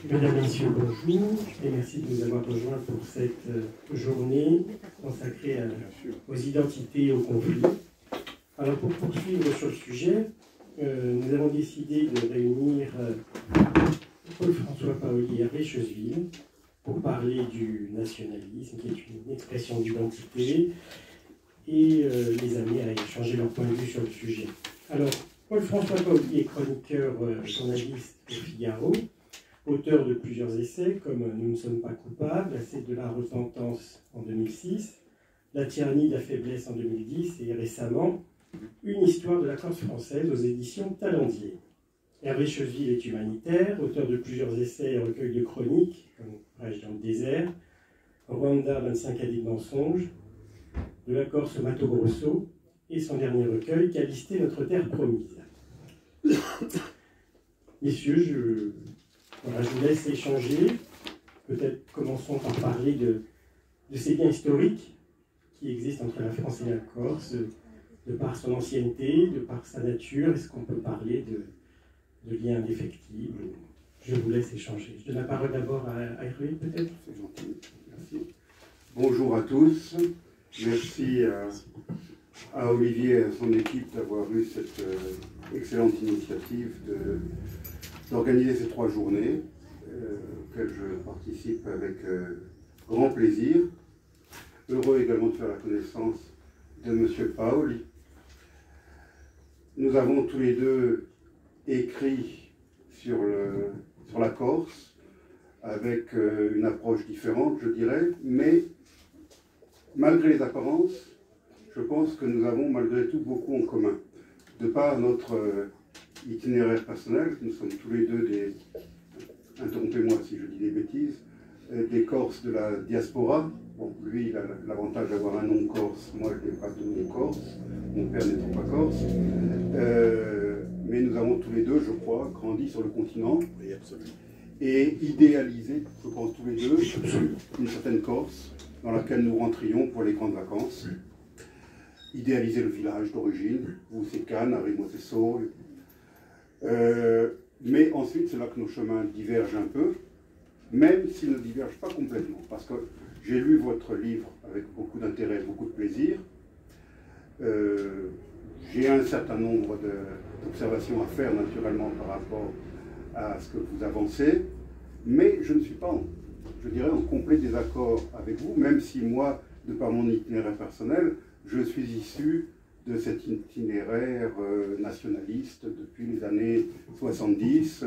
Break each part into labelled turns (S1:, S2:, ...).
S1: Mesdames, Messieurs, bonjour et merci de nous avoir rejoints pour cette journée consacrée aux identités et aux conflits. Alors pour poursuivre sur le sujet, nous avons décidé de réunir Paul-François Paoli et Hervé Chezeville pour parler du nationalisme, qui est une expression d'identité, et les amener à échanger leur point de vue sur le sujet. Alors, Paul-François Paoli est chroniqueur journaliste au Figaro, auteur de plusieurs essais comme « Nous ne sommes pas coupables »,« La secte de la repentance » en 2006, « La tyrannie de la faiblesse » en 2010 et récemment « Une histoire de la Corse française » aux éditions Talendier. Hervé Chezeville est humanitaire, auteur de plusieurs essais et recueils de chroniques comme « Brèche dans le désert »,« Rwanda, 25 années de mensonges »,« De la Corse au Mato Grosso » et son dernier recueil « Calisthée, notre terre promise ». Messieurs, voilà, je vous laisse échanger. Peut-être commençons par parler de ces liens historiques qui existent entre la France et la Corse, de par son ancienneté, de par sa nature. Est-ce qu'on peut parler de liens indéfectibles? Je vous laisse échanger. Je donne la parole d'abord à Hervé, peut-être.
S2: C'est gentil, merci. Bonjour à tous. Merci à Olivier et à son équipe d'avoir eu cette excellente initiative d'organiser ces 3 journées, auxquelles je participe avec grand plaisir. Heureux également de faire la connaissance de M. Paoli. Nous avons tous les deux écrit sur la Corse, avec une approche différente, je dirais, mais malgré les apparences, je pense que nous avons malgré tout beaucoup en commun. De par notre itinéraire personnel, nous sommes tous les deux des, interrompez-moi si je dis des bêtises, des Corses de la diaspora. Bon, lui, il a l'avantage d'avoir un nom corse, moi je n'ai pas de nom corse, mon père n'étant pas corse. Mais nous avons tous les deux, je crois, grandi sur le continent. Oui, absolument. Et idéalisé, je pense tous les deux, une certaine Corse dans laquelle nous rentrions pour les grandes vacances. Idéaliser le village d'origine, où c'est Cannes, à Rimosesso. Mais ensuite, c'est là que nos chemins divergent un peu, même s'ils ne divergent pas complètement. Parce que j'ai lu votre livre avec beaucoup d'intérêt, beaucoup de plaisir. J'ai un certain nombre d'observations à faire, naturellement, par rapport à ce que vous avancez, mais je ne suis pas, je dirais, en complet désaccord avec vous, même si moi, de par mon itinéraire personnel, je suis issu de cet itinéraire nationaliste depuis les années 70.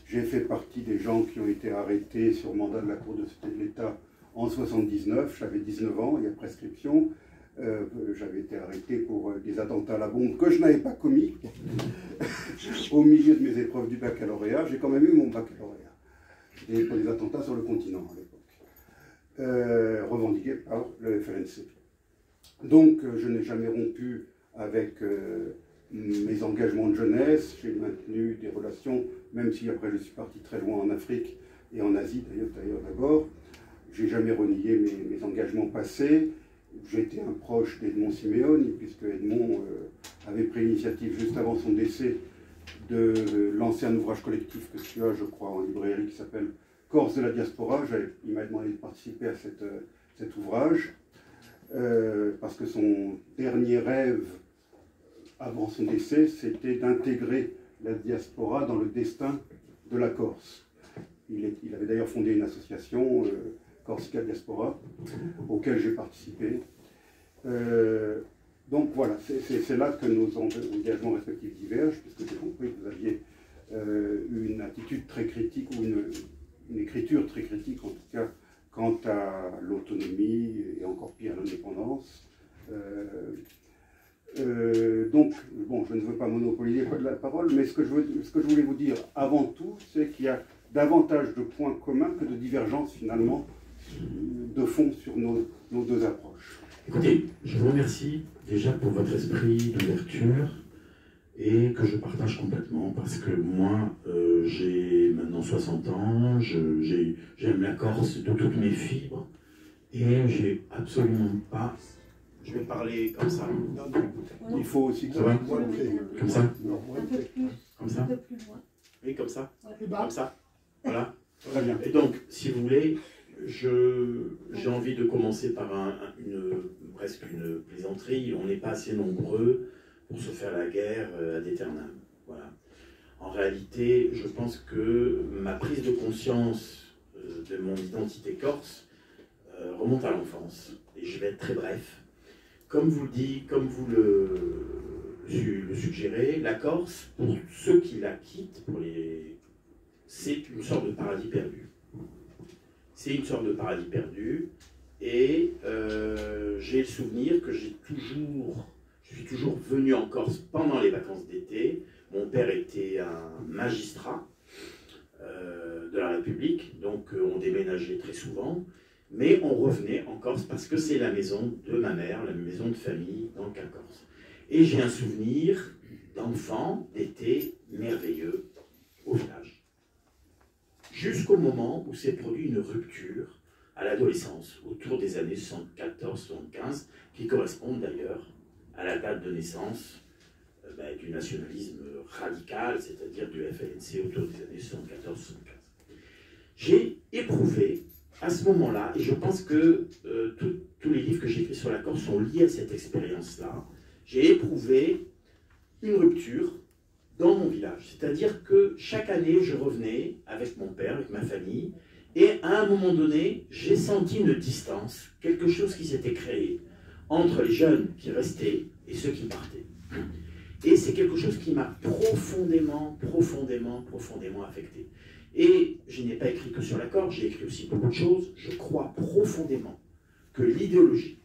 S2: J'ai fait partie des gens qui ont été arrêtés sur mandat de la Cour de sûreté de l'État en 79, j'avais 19 ans, il y a prescription. J'avais été arrêté pour des attentats à la bombe que je n'avais pas commis au milieu de mes épreuves du baccalauréat. J'ai quand même eu mon baccalauréat. Et pour des attentats sur le continent à l'époque, revendiqués par le FLNC. Donc je n'ai jamais rompu avec mes engagements de jeunesse. J'ai maintenu des relations, même si après je suis parti très loin en Afrique et en Asie d'ailleurs d'abord. J'ai jamais renié mes engagements passés. J'étais un proche d'Edmond Simeoni, puisque Edmond avait pris l'initiative juste avant son décès de lancer un ouvrage collectif que tu as, je crois, en librairie, qui s'appelle Corse de la diaspora. Il m'a demandé de participer à cet ouvrage, parce que son dernier rêve, avant son décès, c'était d'intégrer la diaspora dans le destin de la Corse. Il avait d'ailleurs fondé une association, Corsica Diaspora, auquel j'ai participé. Donc voilà, c'est là que nos engagements respectifs divergent, puisque j'ai compris que vous aviez une attitude très critique, ou une écriture très critique en tout cas, quant à l'autonomie et encore pire à l'indépendance. Donc, bon, je ne veux pas monopoliser la parole, mais ce que je voulais vous dire avant tout, c'est qu'il y a davantage de points communs que de divergences finalement de fond sur nos 2 approches.
S3: Écoutez, je vous remercie déjà pour votre esprit d'ouverture et que je partage complètement parce que moi, j'ai maintenant 60 ans, j'aime la Corse de toutes mes fibres et j'ai absolument pas... Je vais parler comme ça.
S2: Il faut aussi que ça
S3: va
S2: soit
S3: comme ça.
S4: Un peu plus,
S3: Comme ça.
S4: un peu plus loin.
S3: Oui, comme ça.
S4: Le bas.
S3: Comme ça. Voilà.
S2: Très bien.
S3: Et donc, si vous voulez, j'ai envie de commencer par presque une plaisanterie. On n'est pas assez nombreux pour se faire la guerre ad aeternam. Voilà. En réalité, je pense que ma prise de conscience de mon identité corse remonte à l'enfance. Et je vais être très bref. Comme vous le suggérez, la Corse, pour ceux qui la quittent, c'est une sorte de paradis perdu. C'est une sorte de paradis perdu. Et j'ai le souvenir que je suis toujours venu en Corse pendant les vacances d'été. Mon père était un magistrat de la République, donc on déménageait très souvent. Mais on revenait en Corse parce que c'est la maison de ma mère, la maison de famille dans le cas corse. Et j'ai un souvenir d'enfant, d'été merveilleux au village. Jusqu'au moment où s'est produit une rupture à l'adolescence, autour des années 74-75, qui correspondent d'ailleurs à la date de naissance du nationalisme radical, c'est-à-dire du FLNC autour des années 74-75. J'ai éprouvé à ce moment-là, et je pense que tous les livres que j'ai écrits sur la Corse sont liés à cette expérience-là, j'ai éprouvé une rupture dans mon village. C'est-à-dire que chaque année, je revenais avec mon père, avec ma famille, et à un moment donné, j'ai senti une distance, quelque chose qui s'était créé entre les jeunes qui restaient et ceux qui partaient. Et c'est quelque chose qui m'a profondément affecté. Et je n'ai pas écrit que sur la Corse, j'ai écrit aussi beaucoup de choses. Je crois profondément que l'idéologie,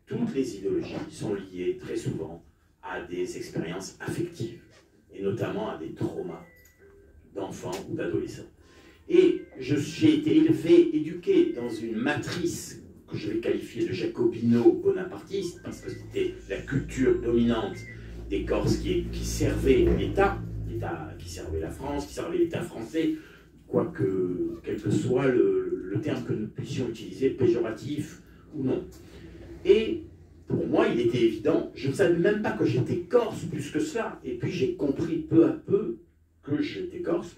S3: toutes les idéologies sont liées très souvent à des expériences affectives, et notamment à des traumas d'enfants ou d'adolescents. Et j'ai été éduqué dans une matrice que je vais qualifier de jacobino-bonapartiste, parce que c'était la culture dominante des Corses qui servait l'État, qui servait la France, qui servait l'État français, quoique, quel que soit le terme que nous puissions utiliser, péjoratif ou non. Et pour moi, il était évident, je ne savais même pas que j'étais corse plus que cela, et puis j'ai compris peu à peu que j'étais corse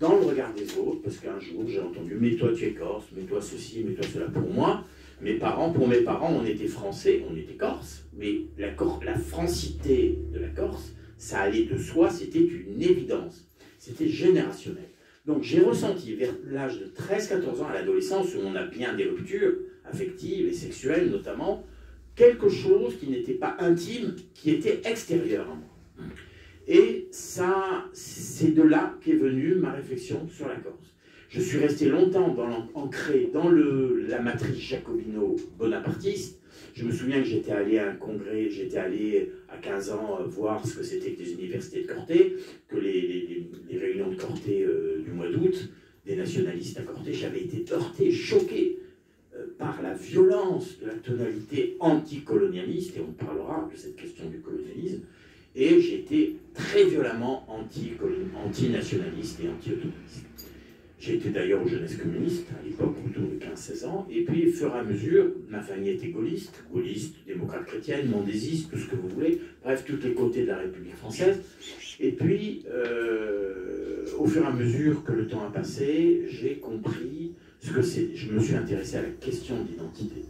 S3: dans le regard des autres, parce qu'un jour j'ai entendu « mais toi tu es corse, mais toi ceci, mais toi cela ». Pour moi, pour mes parents, on était français, on était corse, mais la francité de la Corse, ça allait de soi, c'était une évidence, c'était générationnel. Donc j'ai ressenti vers l'âge de 13-14 ans, à l'adolescence, où on a bien des ruptures affectives et sexuelles notamment, quelque chose qui n'était pas intime, qui était extérieur à moi. Et ça, c'est de là qu'est venue ma réflexion sur la Corse. Je suis resté longtemps ancré dans la matrice jacobino-bonapartiste. Je me souviens que j'étais allé à un congrès, j'étais allé à 15 ans voir ce que c'était que des universités de Corté, que les réunions de Corté du mois d'août, des nationalistes à Corté, j'avais été heurté, choqué par la violence de la tonalité anticolonialiste, et on parlera de cette question du colonialisme, et j'étais très violemment anti-nationaliste et anti-autonomiste. J'ai été d'ailleurs aux jeunesses communistes à l'époque, autour de 15-16 ans, et puis au fur et à mesure, ma famille était gaulliste, démocrate chrétienne, mondésiste, tout ce que vous voulez, bref, tous les côtés de la République française. Et puis, au fur et à mesure que le temps a passé, j'ai compris ce que c'est. Je me suis intéressé à la question d'identité.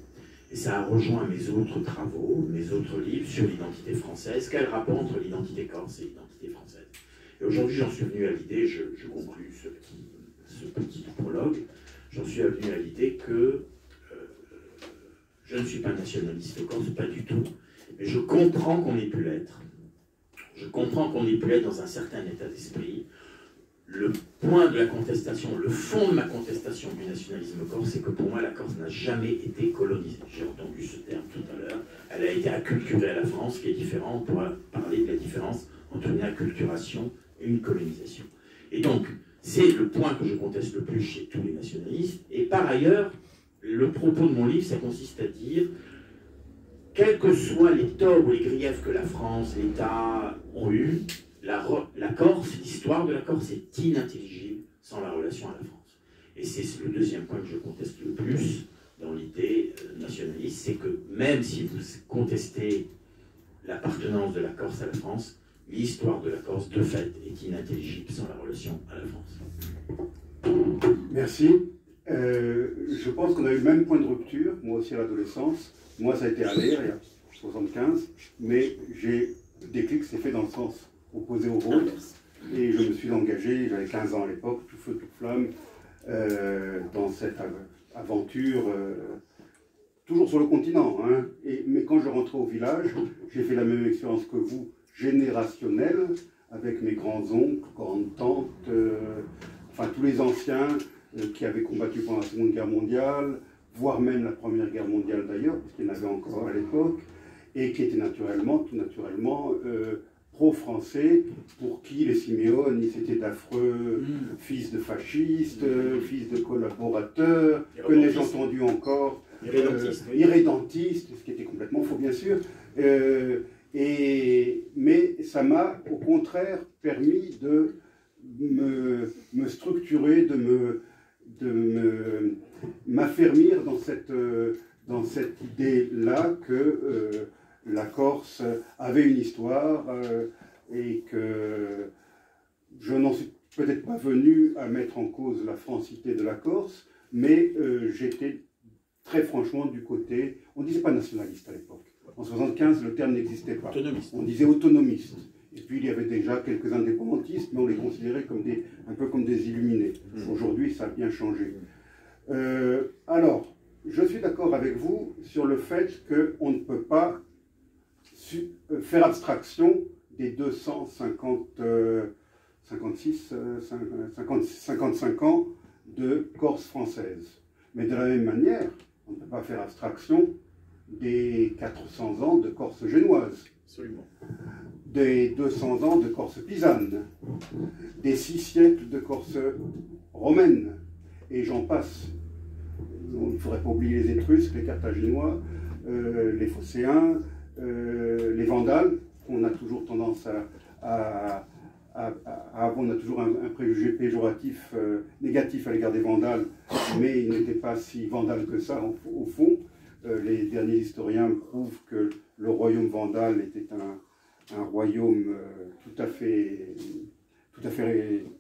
S3: Et ça a rejoint mes autres travaux, mes autres livres sur l'identité française. Quel rapport entre l'identité corse et l'identité française? Et aujourd'hui, j'en suis venu à l'idée, je conclus ce petit prologue, j'en suis venu à l'idée que je ne suis pas nationaliste corse, pas du tout, mais je comprends qu'on ait pu l'être. Je comprends qu'on ait pu l'être dans un certain état d'esprit. Le point de la contestation, le fond de ma contestation du nationalisme corse, c'est que pour moi, la Corse n'a jamais été colonisée. J'ai entendu ce terme tout à l'heure. Elle a été acculturée à la France, qui est différent. On pourra parler de la différence entre une acculturation et une colonisation. Et donc, c'est le point que je conteste le plus chez tous les nationalistes. Et par ailleurs, le propos de mon livre, ça consiste à dire, quels que soient les torts ou les griefs que la France, l'État ont eus, la Corse, l'histoire de la Corse est inintelligible sans la relation à la France. Et c'est le deuxième point que je conteste le plus dans l'idée nationaliste, c'est que même si vous contestez l'appartenance de la Corse à la France, l'histoire de la Corse, de fait, est inintelligible sans la relation
S2: Merci. Je pense qu'on a eu le même point de rupture, moi aussi à l'adolescence. Moi, ça a été à l'air, il y a 75, mais le déclic s'est fait dans le sens opposé au vôtre. Et je me suis engagé, j'avais 15 ans à l'époque, tout feu, toute flamme, dans cette aventure, toujours sur le continent. Hein. Mais quand je rentrais au village, j'ai fait la même expérience que vous, générationnelle, avec mes grands-oncles, grandes-tantes, enfin tous les anciens qui avaient combattu pendant la Seconde Guerre mondiale, voire même la Première Guerre mondiale d'ailleurs, parce qu'il y en avait encore à l'époque, et qui étaient tout naturellement, pro-français, pour qui les Siméon, c'était d'affreux fils de fascistes, fils de collaborateurs, que n'ai-je entendu encore, irrédentistes, ce qui était complètement faux bien sûr. Mais ça m'a au contraire permis de me structurer, de m'affermir dans cette idée-là que la Corse avait une histoire et que je n'en suis peut-être pas venu à mettre en cause la francité de la Corse, mais j'étais très franchement du côté, on ne disait pas nationaliste à l'époque. En 1975, le terme n'existait pas. Autonomiste. On disait autonomiste. Et puis, il y avait déjà quelques indépendantistes, mais on les considérait comme un peu comme des illuminés. Aujourd'hui, ça a bien changé. Alors, je suis d'accord avec vous sur le fait qu'on ne peut pas faire abstraction des 55 ans de Corse française. Mais de la même manière, on ne peut pas faire abstraction des 400 ans de Corse génoise.
S4: Absolument.
S2: Des 200 ans de Corse pisane, des 6 siècles de Corse romaine, et j'en passe. Il ne faudrait pas oublier les Étrusques, les Carthaginois, les Phocéens, les Vandales, qu'on a toujours tendance à avoir. On a toujours un préjugé péjoratif, négatif à l'égard des Vandales, mais ils n'étaient pas si vandales que ça au fond. Les derniers historiens prouvent que le royaume vandale était un royaume tout à fait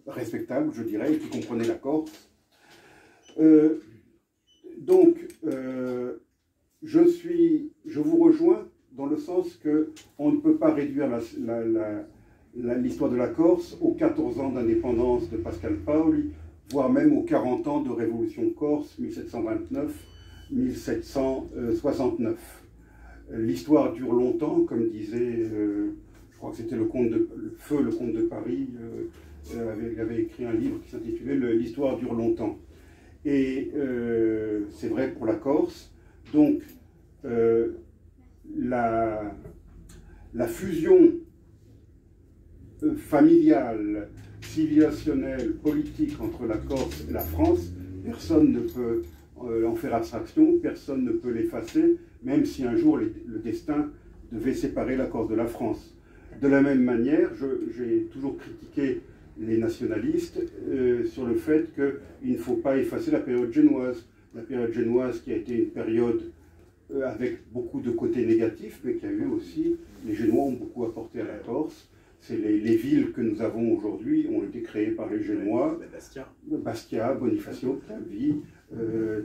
S2: respectable, je dirais, et qui comprenait la Corse. Donc, je vous rejoins dans le sens qu'on ne peut pas réduire l'histoire de la Corse aux 14 ans d'indépendance de Pascal Paoli, voire même aux 40 ans de Révolution Corse, 1729-1769. L'histoire dure longtemps, comme disait, je crois que c'était le comte de Paris, avait écrit un livre qui s'intitulait « L'histoire dure longtemps ». Et c'est vrai pour la Corse. Donc, la fusion familiale, civilisationnelle, politique entre la Corse et la France, personne ne peut en faire abstraction, personne ne peut l'effacer, même si un jour le destin devait séparer la Corse de la France. De la même manière, j'ai toujours critiqué les nationalistes sur le fait qu'il ne faut pas effacer la période génoise. La période génoise qui a été une période avec beaucoup de côtés négatifs, mais qui a eu aussi, les Génois ont beaucoup apporté à la Corse. C'est les villes que nous avons aujourd'hui ont été créées par les Génois. Bastia, Bonifacio, Calvi,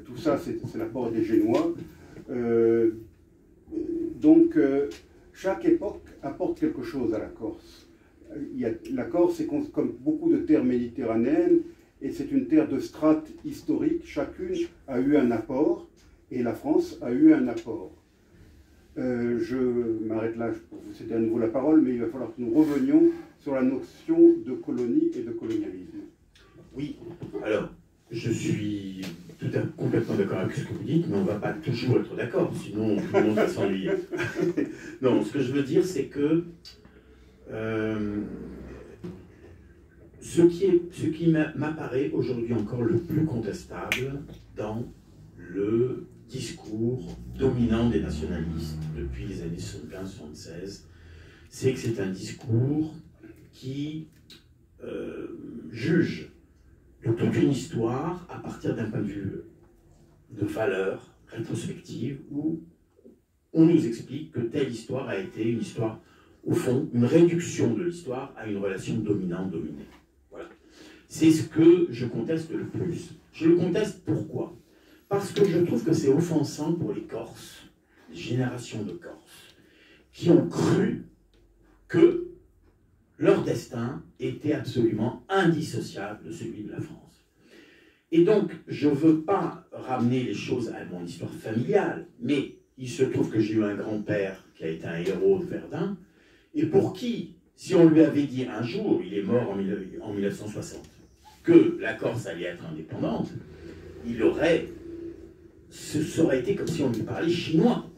S2: tout ça c'est l'apport des Génois. Donc chaque époque apporte quelque chose à la Corse. La Corse est comme beaucoup de terres méditerranéennes, et c'est une terre de strates historiques. Chacune a eu un apport, et la France a eu un apport. Je m'arrête là pour vous céder à nouveau la parole, mais il va falloir que nous revenions sur la notion de colonie et de colonialisme.
S3: Oui, alors, je suis complètement d'accord avec ce que vous dites, mais on ne va pas toujours être d'accord, sinon tout le monde va s'ennuyer. Non, ce que je veux dire, c'est que ce qui m'apparaît aujourd'hui encore le plus contestable dans le discours dominant des nationalistes depuis les années 75-76, c'est que c'est un discours qui juge toute une histoire à partir d'un point de vue de valeur rétrospective, où on nous explique que telle histoire a été une histoire, au fond, une réduction de l'histoire à une relation dominant-dominée. Voilà. c'est ce que je conteste le plus. Je le conteste pourquoi? Parce que je trouve que c'est offensant pour les Corses, les générations de Corses, qui ont cru que leur destin était absolument indissociable de celui de la France. Et donc, je ne veux pas ramener les choses à mon histoire familiale, mais il se trouve que j'ai eu un grand-père qui a été un héros de Verdun, et pour qui, si on lui avait dit un jour, il est mort en 1960, que la Corse allait être indépendante, il aurait... Ça aurait été comme si on lui parlait chinois.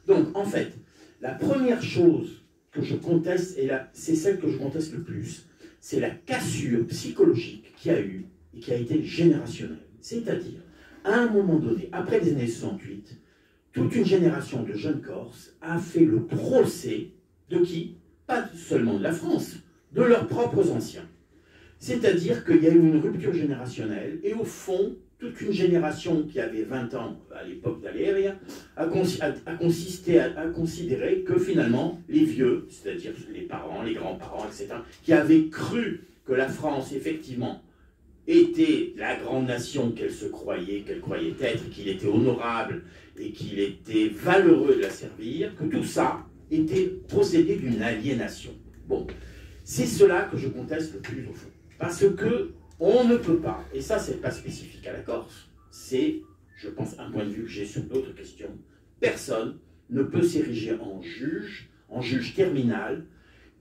S3: Donc, en fait, la première chose que je conteste, et c'est celle que je conteste le plus, c'est la cassure psychologique qu'il y a eu et qui a été générationnelle. C'est-à-dire, à un moment donné, après les années 68, toute une génération de jeunes Corses a fait le procès de qui? Pas seulement de la France, de leurs propres anciens. C'est-à-dire qu'il y a eu une rupture générationnelle, et au fond, toute une génération qui avait 20 ans à l'époque d'Aléria a considéré que finalement, les vieux, c'est-à-dire les parents, les grands-parents, etc., qui avaient cru que la France, effectivement, était la grande nation qu'elle croyait être, qu'il était honorable et qu'il était valeureux de la servir, que tout ça était procédé d'une aliénation. Bon, c'est cela que je conteste le plus au fond. Parce que on ne peut pas, et ça c'est pas spécifique à la Corse, c'est, je pense, un point de vue que j'ai sur d'autres questions, personne ne peut s'ériger en juge terminal,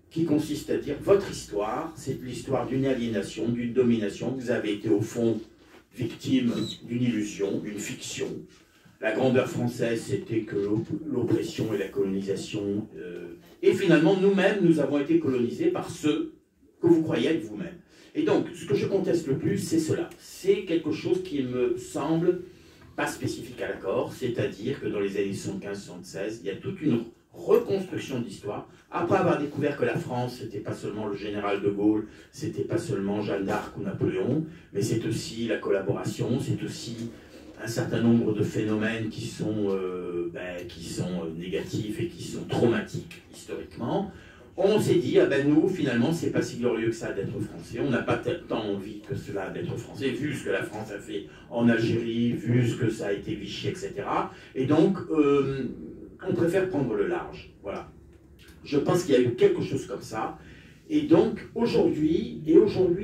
S3: qui consiste à dire, votre histoire, c'est l'histoire d'une aliénation, d'une domination, vous avez été au fond victime d'une illusion, d'une fiction. La grandeur française, c'était que l'oppression et la colonisation, et finalement, nous-mêmes, nous avons été colonisés par ceux que vous croyez être vous-même. Et donc, ce que je conteste le plus, c'est cela. C'est quelque chose qui me semble pas spécifique à la Corse, c'est-à-dire que dans les années 75-76, il y a toute une reconstruction d'histoire, après avoir découvert que la France, c'était pas seulement le général de Gaulle, c'était pas seulement Jeanne d'Arc ou Napoléon, mais c'est aussi la collaboration, c'est aussi un certain nombre de phénomènes qui sont négatifs et qui sont traumatiques historiquement. On s'est dit, ah ben nous, finalement, c'est pas si glorieux que ça d'être français. On n'a pas tant envie que cela d'être français, vu ce que la France a fait en Algérie, vu ce que ça a été Vichy, etc. Et donc, on préfère prendre le large. Voilà. Je pense qu'il y a eu quelque chose comme ça. Et donc, aujourd'hui,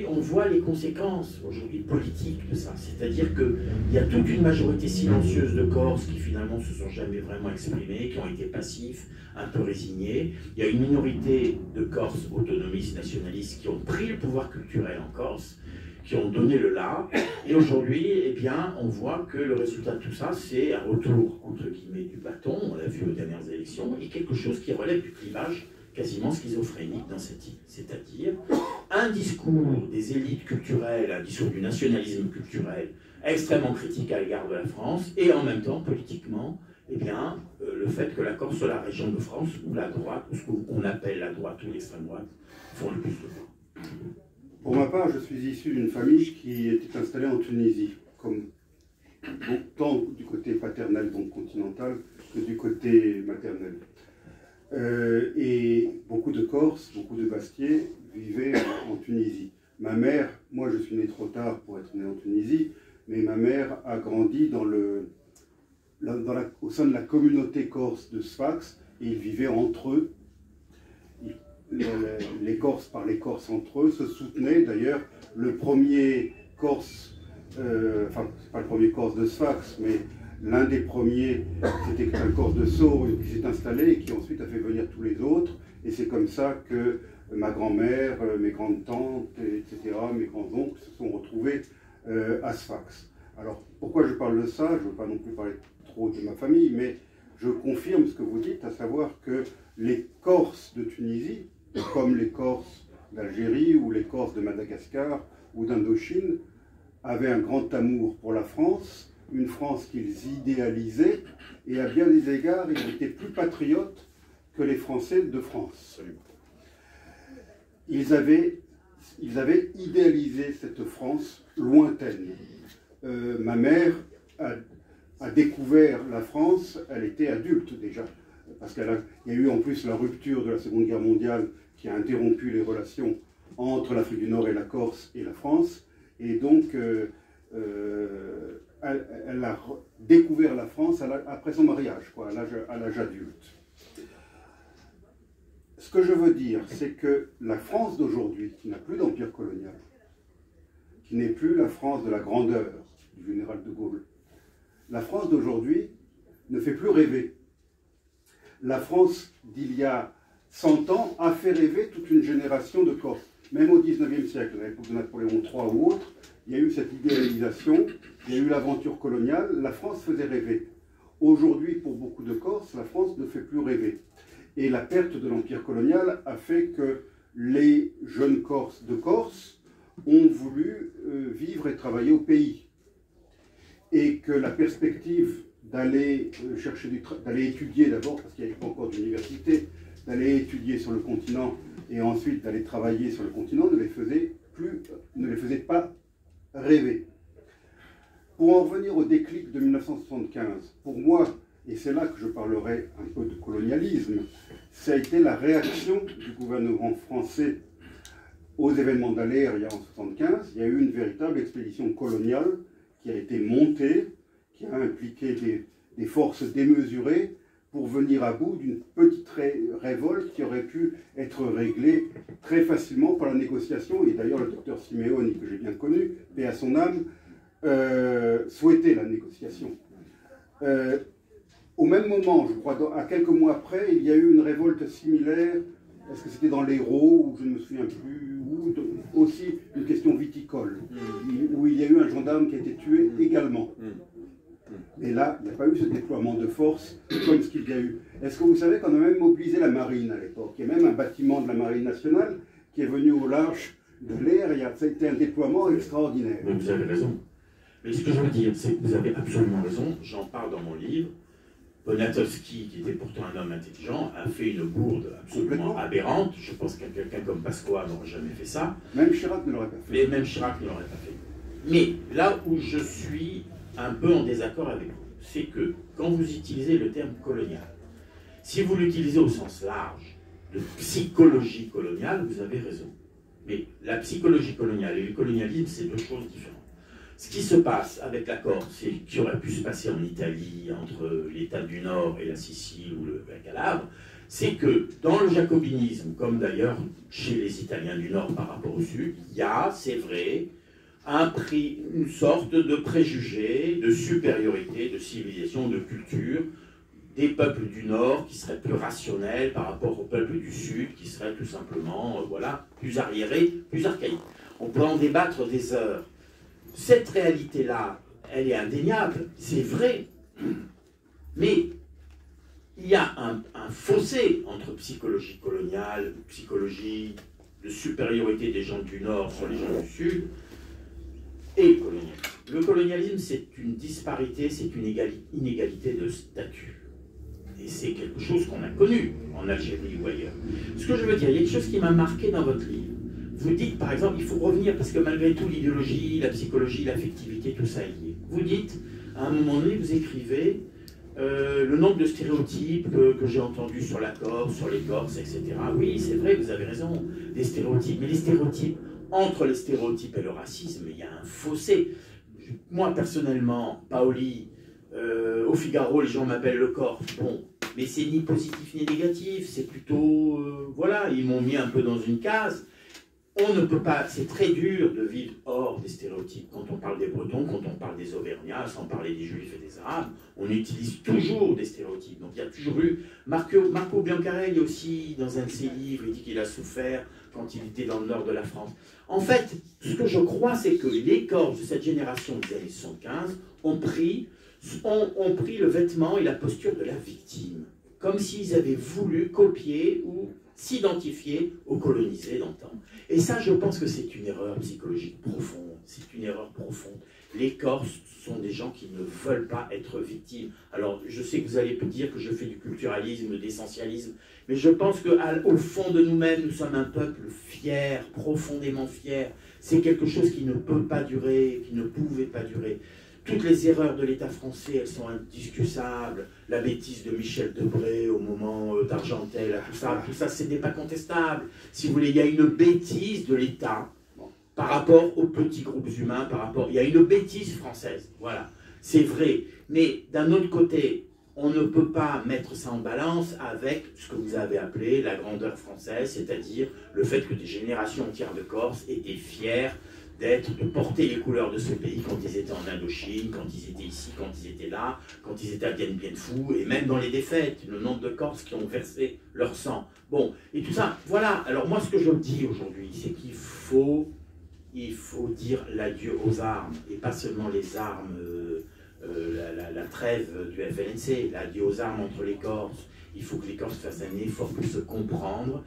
S3: on voit les conséquences, aujourd'hui, politiques de ça. C'est-à-dire qu'il y a toute une majorité silencieuse de Corses qui, finalement, ne se sont jamais vraiment exprimés, qui ont été passifs, un peu résignés. Il y a une minorité de Corses autonomistes, nationalistes, qui ont pris le pouvoir culturel en Corse, qui ont donné le là. Et aujourd'hui, eh bien, on voit que le résultat de tout ça, c'est un retour, entre guillemets, du bâton, on l'a vu aux dernières élections, et quelque chose qui relève du clivage quasiment schizophrénique dans cette île. C'est-à-dire un discours des élites culturelles, un discours du nationalisme culturel extrêmement critique à l'égard de la France, et en même temps, politiquement, eh bien, le fait que la Corse soit la région de France où la droite, ou ce qu'on appelle la droite ou l'extrême droite, font le plus de voix.
S2: Pour ma part, je suis issu d'une famille qui était installée en Tunisie, comme tant du côté paternel, donc continental, que du côté maternel. Et beaucoup de Corses, beaucoup de Bastiais vivaient en Tunisie. Ma mère, moi je suis né trop tard pour être né en Tunisie, mais ma mère a grandi au sein de la communauté corse de Sfax, et ils vivaient entre eux. Les Corses parlaient corse entre eux, se soutenaient. D'ailleurs, le premier Corse, enfin, c'est pas le premier Corse de Sfax, mais l'un des premiers, c'était un Corse de Sceaux qui s'est installé et qui ensuite a fait venir tous les autres. Et c'est comme ça que ma grand-mère, mes grandes-tantes, etc., mes grands-oncles se sont retrouvés à Sfax. Alors, pourquoi je parle de ça? Je ne veux pas non plus parler trop de ma famille, mais je confirme ce que vous dites, à savoir que les Corses de Tunisie, comme les Corses d'Algérie ou les Corses de Madagascar ou d'Indochine, avaient un grand amour pour la France, une France qu'ils idéalisaient, et à bien des égards, ils étaient plus patriotes que les Français de France. Ils avaient idéalisé cette France lointaine. Ma mère a découvert la France, elle était adulte déjà, parce qu'il y a eu en plus la rupture de la Seconde Guerre mondiale qui a interrompu les relations entre l'Afrique du Nord et la Corse et la France. Et donc, elle a découvert la France après son mariage, quoi, à l'âge adulte. Ce que je veux dire, c'est que la France d'aujourd'hui, qui n'a plus d'empire colonial, qui n'est plus la France de la grandeur du général de Gaulle, la France d'aujourd'hui ne fait plus rêver. La France d'il y a 100 ans a fait rêver toute une génération de Corses. Même au XIXe siècle, à l'époque de Napoléon III ou autre, il y a eu cette idéalisation, il y a eu l'aventure coloniale, la France faisait rêver. Aujourd'hui, pour beaucoup de Corses, la France ne fait plus rêver. Et la perte de l'empire colonial a fait que les jeunes Corses de Corse ont voulu vivre et travailler au pays. Et que la perspective d'aller d'aller étudier d'abord, parce qu'il n'y avait pas encore d'université, d'aller étudier sur le continent et ensuite d'aller travailler sur le continent ne les faisait pas rêver. Pour en revenir au déclic de 1975, pour moi, et c'est là que je parlerai un peu de colonialisme, ça a été la réaction du gouvernement français aux événements d'Aléria en 1975. Il y a eu une véritable expédition coloniale qui a été montée, qui a impliqué des forces démesurées pour venir à bout d'une petite révolte qui aurait pu être réglée très facilement par la négociation. Et d'ailleurs, le docteur Simeoni, que j'ai bien connu, paix à son âme, souhaitait la négociation. Au même moment, je crois, à quelques mois après, il y a eu une révolte similaire. Est-ce que c'était dans l'Hérault, ou je ne me souviens plus, ou aussi une question viticole, où il y a eu un gendarme qui a été tué également. Mais là, il n'y a pas eu ce déploiement de force comme ce qu'il y a eu. Est-ce que vous savez qu'on a même mobilisé la marine à l'époque? Il y a même un bâtiment de la marine nationale qui est venu au large de l'air. Ça a été un déploiement extraordinaire.
S3: Mais vous avez raison. Mais ce que je veux dire, c'est que vous avez absolument raison. J'en parle dans mon livre. Poniatowski, qui était pourtant un homme intelligent, a fait une bourde absolument aberrante. Je pense qu'un quelqu'un comme Pasqua n'aurait jamais fait ça.
S2: Même Chirac ne l'aurait pas fait.
S3: Mais même Chirac ne l'aurait pas fait. Mais là où je suis un peu en désaccord avec vous, c'est que quand vous utilisez le terme colonial, si vous l'utilisez au sens large de psychologie coloniale, vous avez raison. Mais la psychologie coloniale et le colonialisme, c'est deux choses différentes. Ce qui se passe avec la Corse, et qui aurait pu se passer en Italie, entre l'État du Nord et la Sicile ou la Calabre, c'est que dans le jacobinisme, comme d'ailleurs chez les Italiens du Nord par rapport au Sud, il y a, c'est vrai, une sorte de préjugé, de supériorité, de civilisation, de culture des peuples du Nord qui seraient plus rationnels par rapport aux peuples du Sud qui seraient tout simplement voilà, plus arriérés, plus archaïques. On peut en débattre des heures. Cette réalité-là, elle est indéniable, c'est vrai, mais il y a un fossé entre psychologie coloniale, psychologie de supériorité des gens du Nord sur les gens du Sud, et colonialisme. Le colonialisme, c'est une disparité, c'est une inégalité de statut. Et c'est quelque chose qu'on a connu en Algérie ou ailleurs. Ce que je veux dire, il y a quelque chose qui m'a marqué dans votre livre. Vous dites, par exemple, il faut revenir, parce que malgré tout, l'idéologie, la psychologie, l'affectivité, tout ça est lié. Vous dites, à un moment donné, vous écrivez le nombre de stéréotypes que j'ai entendus sur la Corse, sur les Corses, etc. Oui, c'est vrai, vous avez raison, des stéréotypes. Mais les stéréotypes, entre les stéréotypes et le racisme, il y a un fossé. Moi, personnellement, Paoli, au Figaro, les gens m'appellent le Corse. Bon, mais c'est ni positif ni négatif, c'est plutôt... voilà, ils m'ont mis un peu dans une case. On ne peut pas, c'est très dur de vivre hors des stéréotypes. Quand on parle des Bretons, quand on parle des Auvergnats, sans parler des Juifs et des Arabes, on utilise toujours des stéréotypes. Donc il y a toujours eu... Marco Biancarelli aussi, dans un de ses livres, il dit qu'il a souffert quand il était dans le nord de la France. En fait, ce que je crois, c'est que les Corses de cette génération des années 75 ont pris le vêtement et la posture de la victime, comme s'ils avaient voulu copier ou s'identifier aux colonisés d'antan. Et ça, je pense que c'est une erreur psychologique profonde. C'est une erreur profonde. Les Corses sont des gens qui ne veulent pas être victimes. Alors, je sais que vous allez dire que je fais du culturalisme, d'essentialisme, mais je pense qu'au fond de nous-mêmes, nous sommes un peuple fier, profondément fier. C'est quelque chose qui ne peut pas durer, qui ne pouvait pas durer.
S4: toutes les erreurs de l'État français, elles sont indiscutables. La bêtise de Michel Debré au moment d'Argenteuil, tout ça, ce n'est pas contestable. Si vous voulez, il y a une bêtise de l'État par rapport aux petits groupes humains, il y a une bêtise française, voilà. C'est vrai. Mais d'un autre côté, on ne peut pas mettre ça en balance avec ce que vous avez appelé la grandeur française, c'est-à-dire le fait que des générations entières de Corses étaient fiers de porter les couleurs de ce pays quand ils étaient en Indochine, quand ils étaient ici, quand ils étaient là, quand ils étaient à Dien Bien Phu, et même dans les défaites, le nombre de Corses qui ont versé leur sang. Bon, et tout ça, voilà. Alors moi, ce que je dis aujourd'hui, c'est qu'il faut dire l'adieu aux armes, et pas seulement les armes, la trêve du FLNC, l'adieu aux armes entre les Corses. Il faut que les Corses fassent un effort pour se comprendre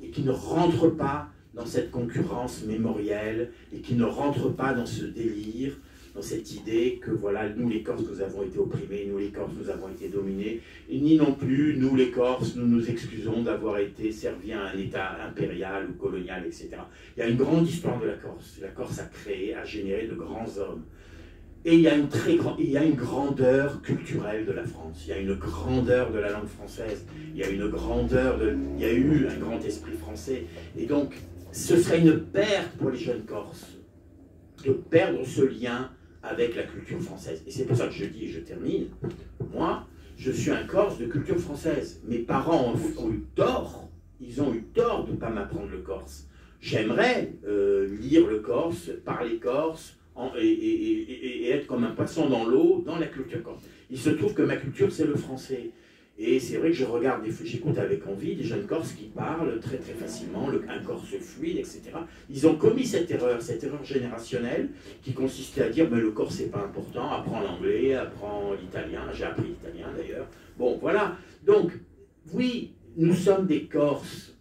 S4: et qu'ils ne rentrent pas dans cette concurrence mémorielle et qui ne rentre pas dans ce délire, dans cette idée que voilà, nous les Corses, nous avons été opprimés, nous les Corses, nous avons été dominés, et ni non plus, nous les Corses, nous nous excusons d'avoir été servis à un État impérial ou colonial, etc. Il y a une grande histoire de la Corse. La Corse a créé, a généré de grands hommes. Et il y a une grandeur culturelle de la France, il y a une grandeur de la langue française, il y a eu un grand esprit français. Et donc, ce serait une perte pour les jeunes Corses de perdre ce lien avec la culture française. Et c'est pour ça que je dis, et je termine, moi, je suis un Corse de culture française. Mes parents ont eu tort, ils ont eu tort de ne pas m'apprendre le corse. J'aimerais lire le corse, parler corse, et être comme un poisson dans l'eau, dans la culture corse. Il se trouve que ma culture, c'est le français. Et c'est vrai que j'écoute avec envie des jeunes Corses qui parlent très très facilement, un Corse fluide, etc. Ils ont commis cette erreur générationnelle qui consistait à dire, mais le Corse c'est pas important, apprends l'anglais, apprends l'italien, j'ai appris l'italien d'ailleurs. Bon, voilà. Donc, oui, nous sommes des Corses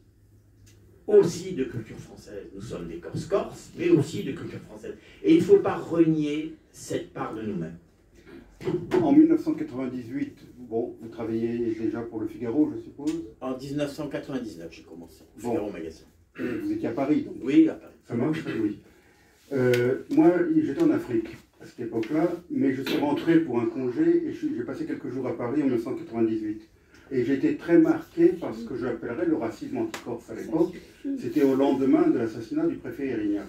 S4: aussi de culture française. Nous sommes des Corses, mais aussi de culture française. Et il ne faut pas renier cette part de nous-mêmes.
S2: En 1998, bon, vous travailliez déjà pour le Figaro, je suppose?
S4: En 1999, j'ai commencé. Figaro Magazine.
S2: Vous étiez à Paris, donc?
S4: Oui, à Paris.
S2: Ça marche? Oui. Moi, j'étais en Afrique à cette époque-là, mais je suis rentré pour un congé et j'ai passé quelques jours à Paris en 1998. Et j'ai été très marqué par ce que j'appellerais le racisme anti-corse à l'époque. C'était au lendemain de l'assassinat du préfet Erignac.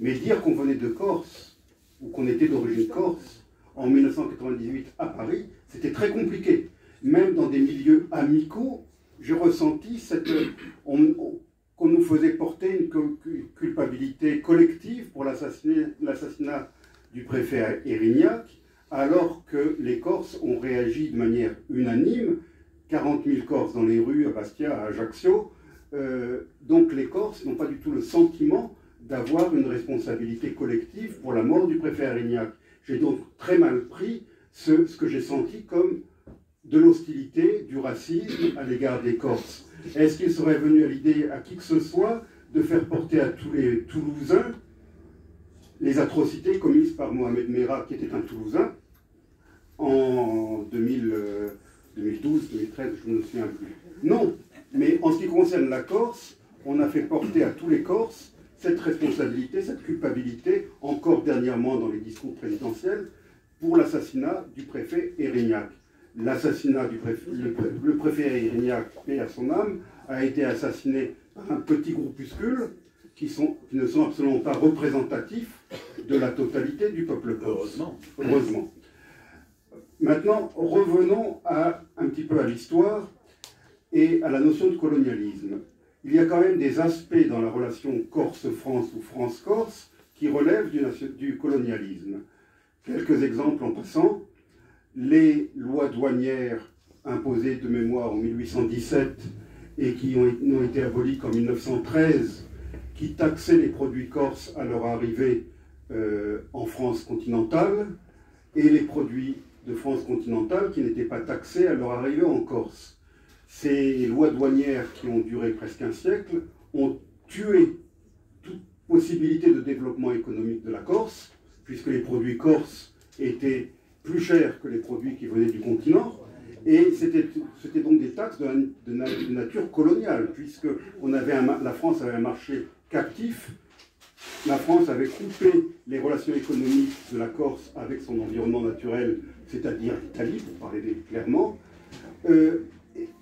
S2: Mais dire qu'on venait de Corse, ou qu'on était d'origine corse, en 1998 à Paris, c'était très compliqué. Même dans des milieux amicaux, j'ai ressenti qu'on nous faisait porter une culpabilité collective pour l'assassinat du préfet Erignac, alors que les Corses ont réagi de manière unanime, 40 000 Corses dans les rues à Bastia, à Ajaccio. Donc les Corses n'ont pas du tout le sentiment d'avoir une responsabilité collective pour la mort du préfet Erignac. J'ai donc très mal pris ce que j'ai senti comme de l'hostilité, du racisme à l'égard des Corses. Est-ce qu'il serait venu à l'idée à qui que ce soit de faire porter à tous les Toulousains les atrocités commises par Mohamed Merah, qui était un Toulousain, en 2012, 2013, je ne me souviens plus. Non, mais en ce qui concerne la Corse, on a fait porter à tous les Corses cette responsabilité, cette culpabilité, encore dernièrement dans les discours présidentiels, pour l'assassinat du préfet Erignac. L'assassinat du préfet, le préfet Erignac, paix à son âme, a été assassiné par un petit groupuscule qui ne sont absolument pas représentatifs de la totalité du peuple corse. Heureusement. Maintenant, revenons un petit peu à l'histoire et à la notion de colonialisme. Il y a quand même des aspects dans la relation Corse-France ou France-Corse qui relèvent du colonialisme. Quelques exemples en passant. Les lois douanières imposées de mémoire en 1817 et qui n'ont été abolies qu'en 1913, qui taxaient les produits corses à leur arrivée en France continentale, et les produits de France continentale qui n'étaient pas taxés à leur arrivée en Corse. Ces lois douanières qui ont duré presque un siècle ont tué toute possibilité de développement économique de la Corse, puisque les produits corses étaient plus chers que les produits qui venaient du continent, et c'était donc des taxes de nature coloniale, puisque la France avait un marché captif la France avait coupé les relations économiques de la Corse avec son environnement naturel, c'est-à-dire l'Italie, pour parler clairement,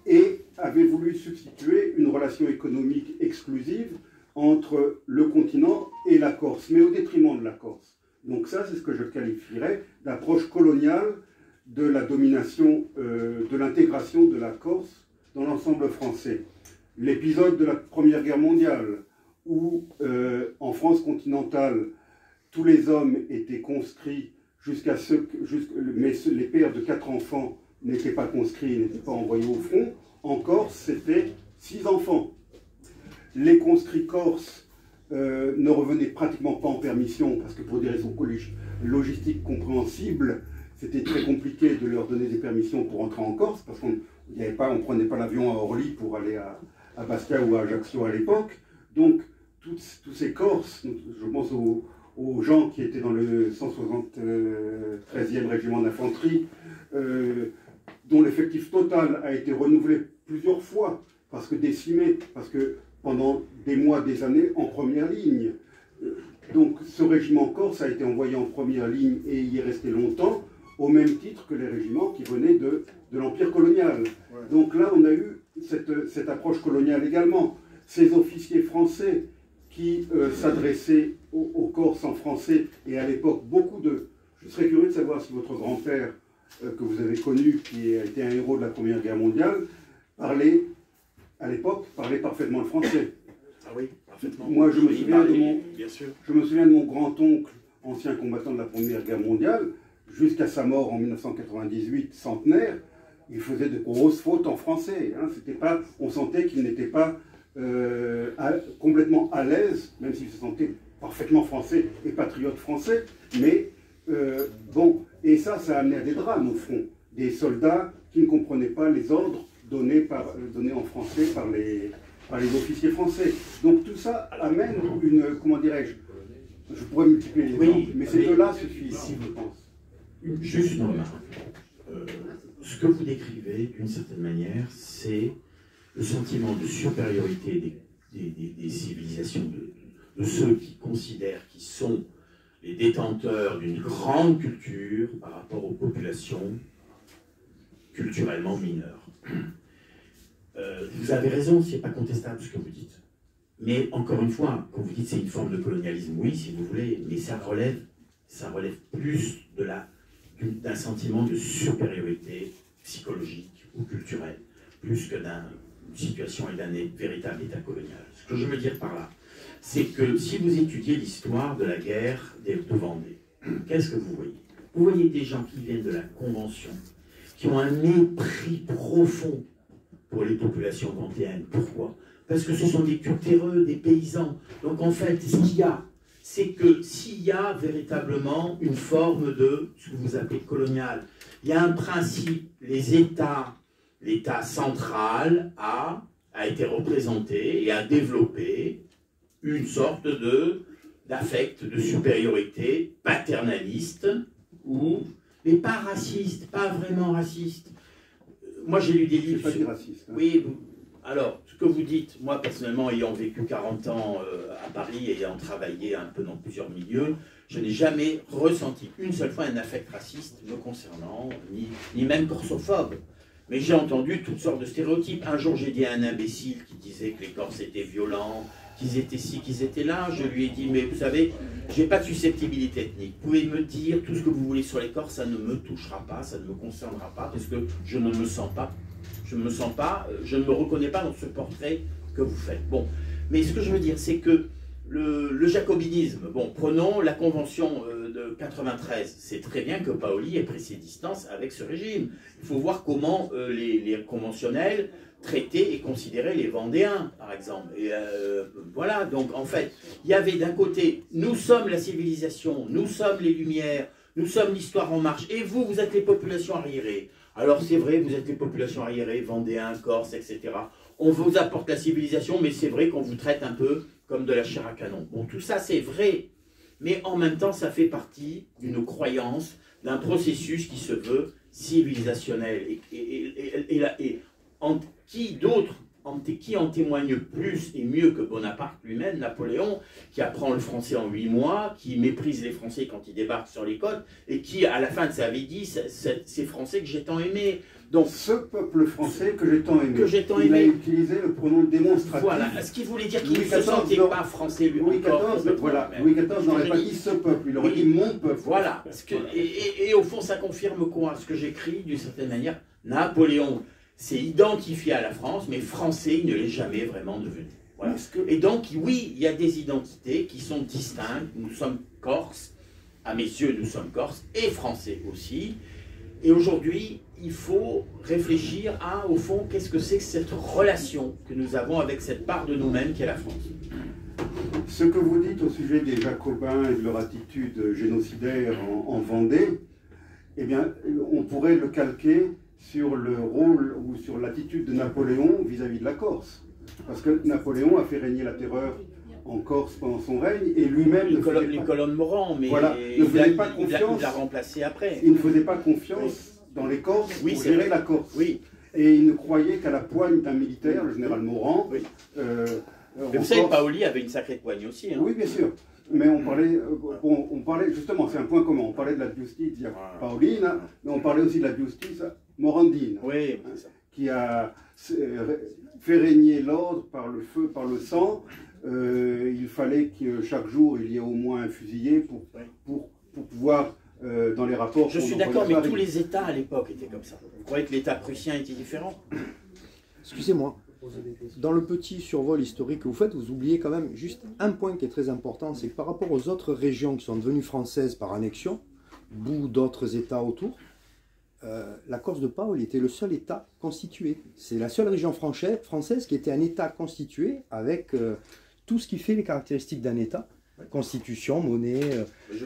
S2: et avait voulu substituer une relation économique exclusive entre le continent et la Corse, mais au détriment de la Corse. Donc ça, c'est ce que je qualifierais d'approche coloniale de la domination, de l'intégration de la Corse dans l'ensemble français. L'épisode de la Première Guerre mondiale, où en France continentale, tous les hommes étaient conscrits jusqu'à ce que, mais les pères de 4 enfants n'étaient pas conscrits, n'étaient pas envoyés au front. En Corse, c'était 6 enfants. Les conscrits corses ne revenaient pratiquement pas en permission, parce que pour des raisons logistiques compréhensibles, c'était très compliqué de leur donner des permissions pour entrer en Corse, parce qu'on ne prenait pas l'avion à Orly pour aller à Bastia ou à Ajaccio à l'époque. Donc, tous ces Corses, je pense aux gens qui étaient dans le 173e régiment d'infanterie, dont l'effectif total a été renouvelé plusieurs fois, parce que décimé, parce que pendant des mois, des années, en première ligne. Donc ce régiment corse a été envoyé en première ligne et y est resté longtemps, au même titre que les régiments qui venaient de l'Empire colonial. Ouais. Donc là, on a eu cette approche coloniale également. Ces officiers français qui s'adressaient aux Corses en français, et à l'époque, Je serais curieux de savoir si votre grand-père, que vous avez connu, qui a été un héros de la Première Guerre mondiale, parlait parfaitement le français.
S4: Ah oui, parfaitement.
S2: Moi, je me souviens de mon grand-oncle, ancien combattant de la Première Guerre mondiale, jusqu'à sa mort en 1998, centenaire, il faisait de grosses fautes en français. Hein. On sentait qu'il n'était pas complètement à l'aise, même s'il se sentait parfaitement français et patriote français. Mais bon, et ça a amené à des drames au front. Des soldats qui ne comprenaient pas les ordres donnés en français par les officiers français. Donc tout ça amène une, comment dirais-je, je pourrais multiplier les exemples, mais ces deux-là suffisent, je pense.
S3: Juste une remarque. Ce que vous décrivez, d'une certaine manière, c'est le sentiment de supériorité des civilisations, de ceux qui considèrent qu'ils sont les détenteurs d'une grande culture par rapport aux populations culturellement mineures. Vous avez raison, ce n'est pas contestable ce que vous dites. Mais encore une fois, quand vous dites c'est une forme de colonialisme, oui, si vous voulez, mais ça relève plus d'un sentiment de supériorité psychologique ou culturelle, plus que d'une situation et d'un véritable état colonial. Ce que je veux dire par là, c'est que si vous étudiez l'histoire de la guerre de Vendée, qu'est-ce que vous voyez? Vous voyez des gens qui viennent de la Convention, qui ont un mépris profond pour les populations vendéennes. Pourquoi? Parce que ce sont des cultéreux, des paysans. Donc en fait, ce qu'il y a, c'est que s'il y a véritablement une forme de ce que vous appelez colonial, il y a un principe, l'État central a été représenté et a développé une sorte d'affect de supériorité paternaliste, mais pas raciste, pas vraiment raciste. Moi j'ai lu des livres...
S2: C'est pas raciste. Hein.
S3: Oui, alors, ce que vous dites, moi personnellement ayant vécu 40 ans à Paris et ayant travaillé un peu dans plusieurs milieux, je n'ai jamais ressenti une seule fois un affect raciste me concernant, ni même corsophobe. Mais j'ai entendu toutes sortes de stéréotypes. Un jour, j'ai dit à un imbécile qui disait que les Corses étaient violents, qu'ils étaient ci, qu'ils étaient là. Je lui ai dit, mais vous savez, j'ai pas de susceptibilité ethnique. Vous pouvez me dire tout ce que vous voulez sur les Corses, ça ne me touchera pas, ça ne me concernera pas, parce que je ne me sens pas. Je ne me reconnais pas dans ce portrait que vous faites. Bon, mais ce que je veux dire, c'est que le jacobinisme, bon, prenons la Convention de 93, c'est très bien que Paoli ait pris ses distances avec ce régime. Il faut voir comment les conventionnels traitaient et considéraient les Vendéens, par exemple. Et voilà, donc en fait, il y avait d'un côté, nous sommes la civilisation, nous sommes les Lumières, nous sommes l'histoire en marche, et vous, vous êtes les populations arriérées. Alors c'est vrai, vous êtes les populations arriérées, Vendéens, Corses, etc. On vous apporte la civilisation, mais c'est vrai qu'on vous traite un peu comme de la chair à canon. Bon, tout ça c'est vrai, mais en même temps ça fait partie d'une croyance, d'un processus qui se veut civilisationnel. Et qui d'autre
S4: qui en témoigne plus et mieux que Bonaparte lui-même, Napoléon, qui apprend le français en 8 mois, qui méprise les Français quand ils débarquent sur les côtes, et qui, à la fin de sa vie, dit « ces Français que j'ai tant aimés ». Donc,
S2: ce peuple français que j'ai tant aimé.
S4: Il
S2: a utilisé le pronom démonstratif.
S4: Voilà, ce qui voulait dire qu'il ne se sentait pas français lui
S2: Louis XIV, voilà, Louis XIV n'aurait pas dit ce peuple, il aurait dit mon peuple.
S4: Voilà, et au fond ça confirme quoi? Ce que j'écris d'une certaine manière, Napoléon s'est identifié à la France, mais français il ne l'est jamais vraiment devenu. Voilà. Et donc oui, il y a des identités qui sont distinctes, nous sommes corses, à mes yeux nous sommes corses, et français aussi. Et aujourd'hui, il faut réfléchir à, au fond, qu'est-ce que c'est que cette relation que nous avons avec cette part de nous-mêmes qui est la France.
S2: Ce que vous dites au sujet des Jacobins et de leur attitude génocidaire en Vendée, eh bien, on pourrait le calquer sur le rôle ou sur l'attitude de Napoléon vis-à-vis de la Corse. Parce que Napoléon a fait régner la terreur en Corse pendant son règne, et lui-même
S4: les colonnes Morand, mais
S2: voilà,
S4: il l'a remplacé après.
S2: Il ne faisait pas confiance dans les Corses pour gérer la Corse.
S4: Oui.
S2: Et il ne croyait qu'à la poigne d'un militaire, le général Morand.
S4: Oui. Mais vous savez, Paoli avait une sacrée poigne aussi. Hein.
S2: Oui, bien sûr. Mais on parlait justement, c'est un point commun, on parlait de la justice Paolina, mais on parlait aussi de la justice morandine,
S4: oui,
S2: qui a fait régner l'ordre par le feu, par le sang. Il fallait que chaque jour il y ait au moins un fusillé pour pouvoir, dans les rapports...
S4: Je suis d'accord, mais tous les États à l'époque étaient comme ça. Vous croyez que l'État prussien était différent?
S5: Excusez-moi, dans le petit survol historique que vous faites, vous oubliez quand même juste un point qui est très important, c'est que par rapport aux autres régions qui sont devenues françaises par annexion, ou d'autres États autour, la Corse de Paoli était le seul État constitué. C'est la seule région française qui était un État constitué avec tout ce qui fait les caractéristiques d'un État, constitution, monnaie,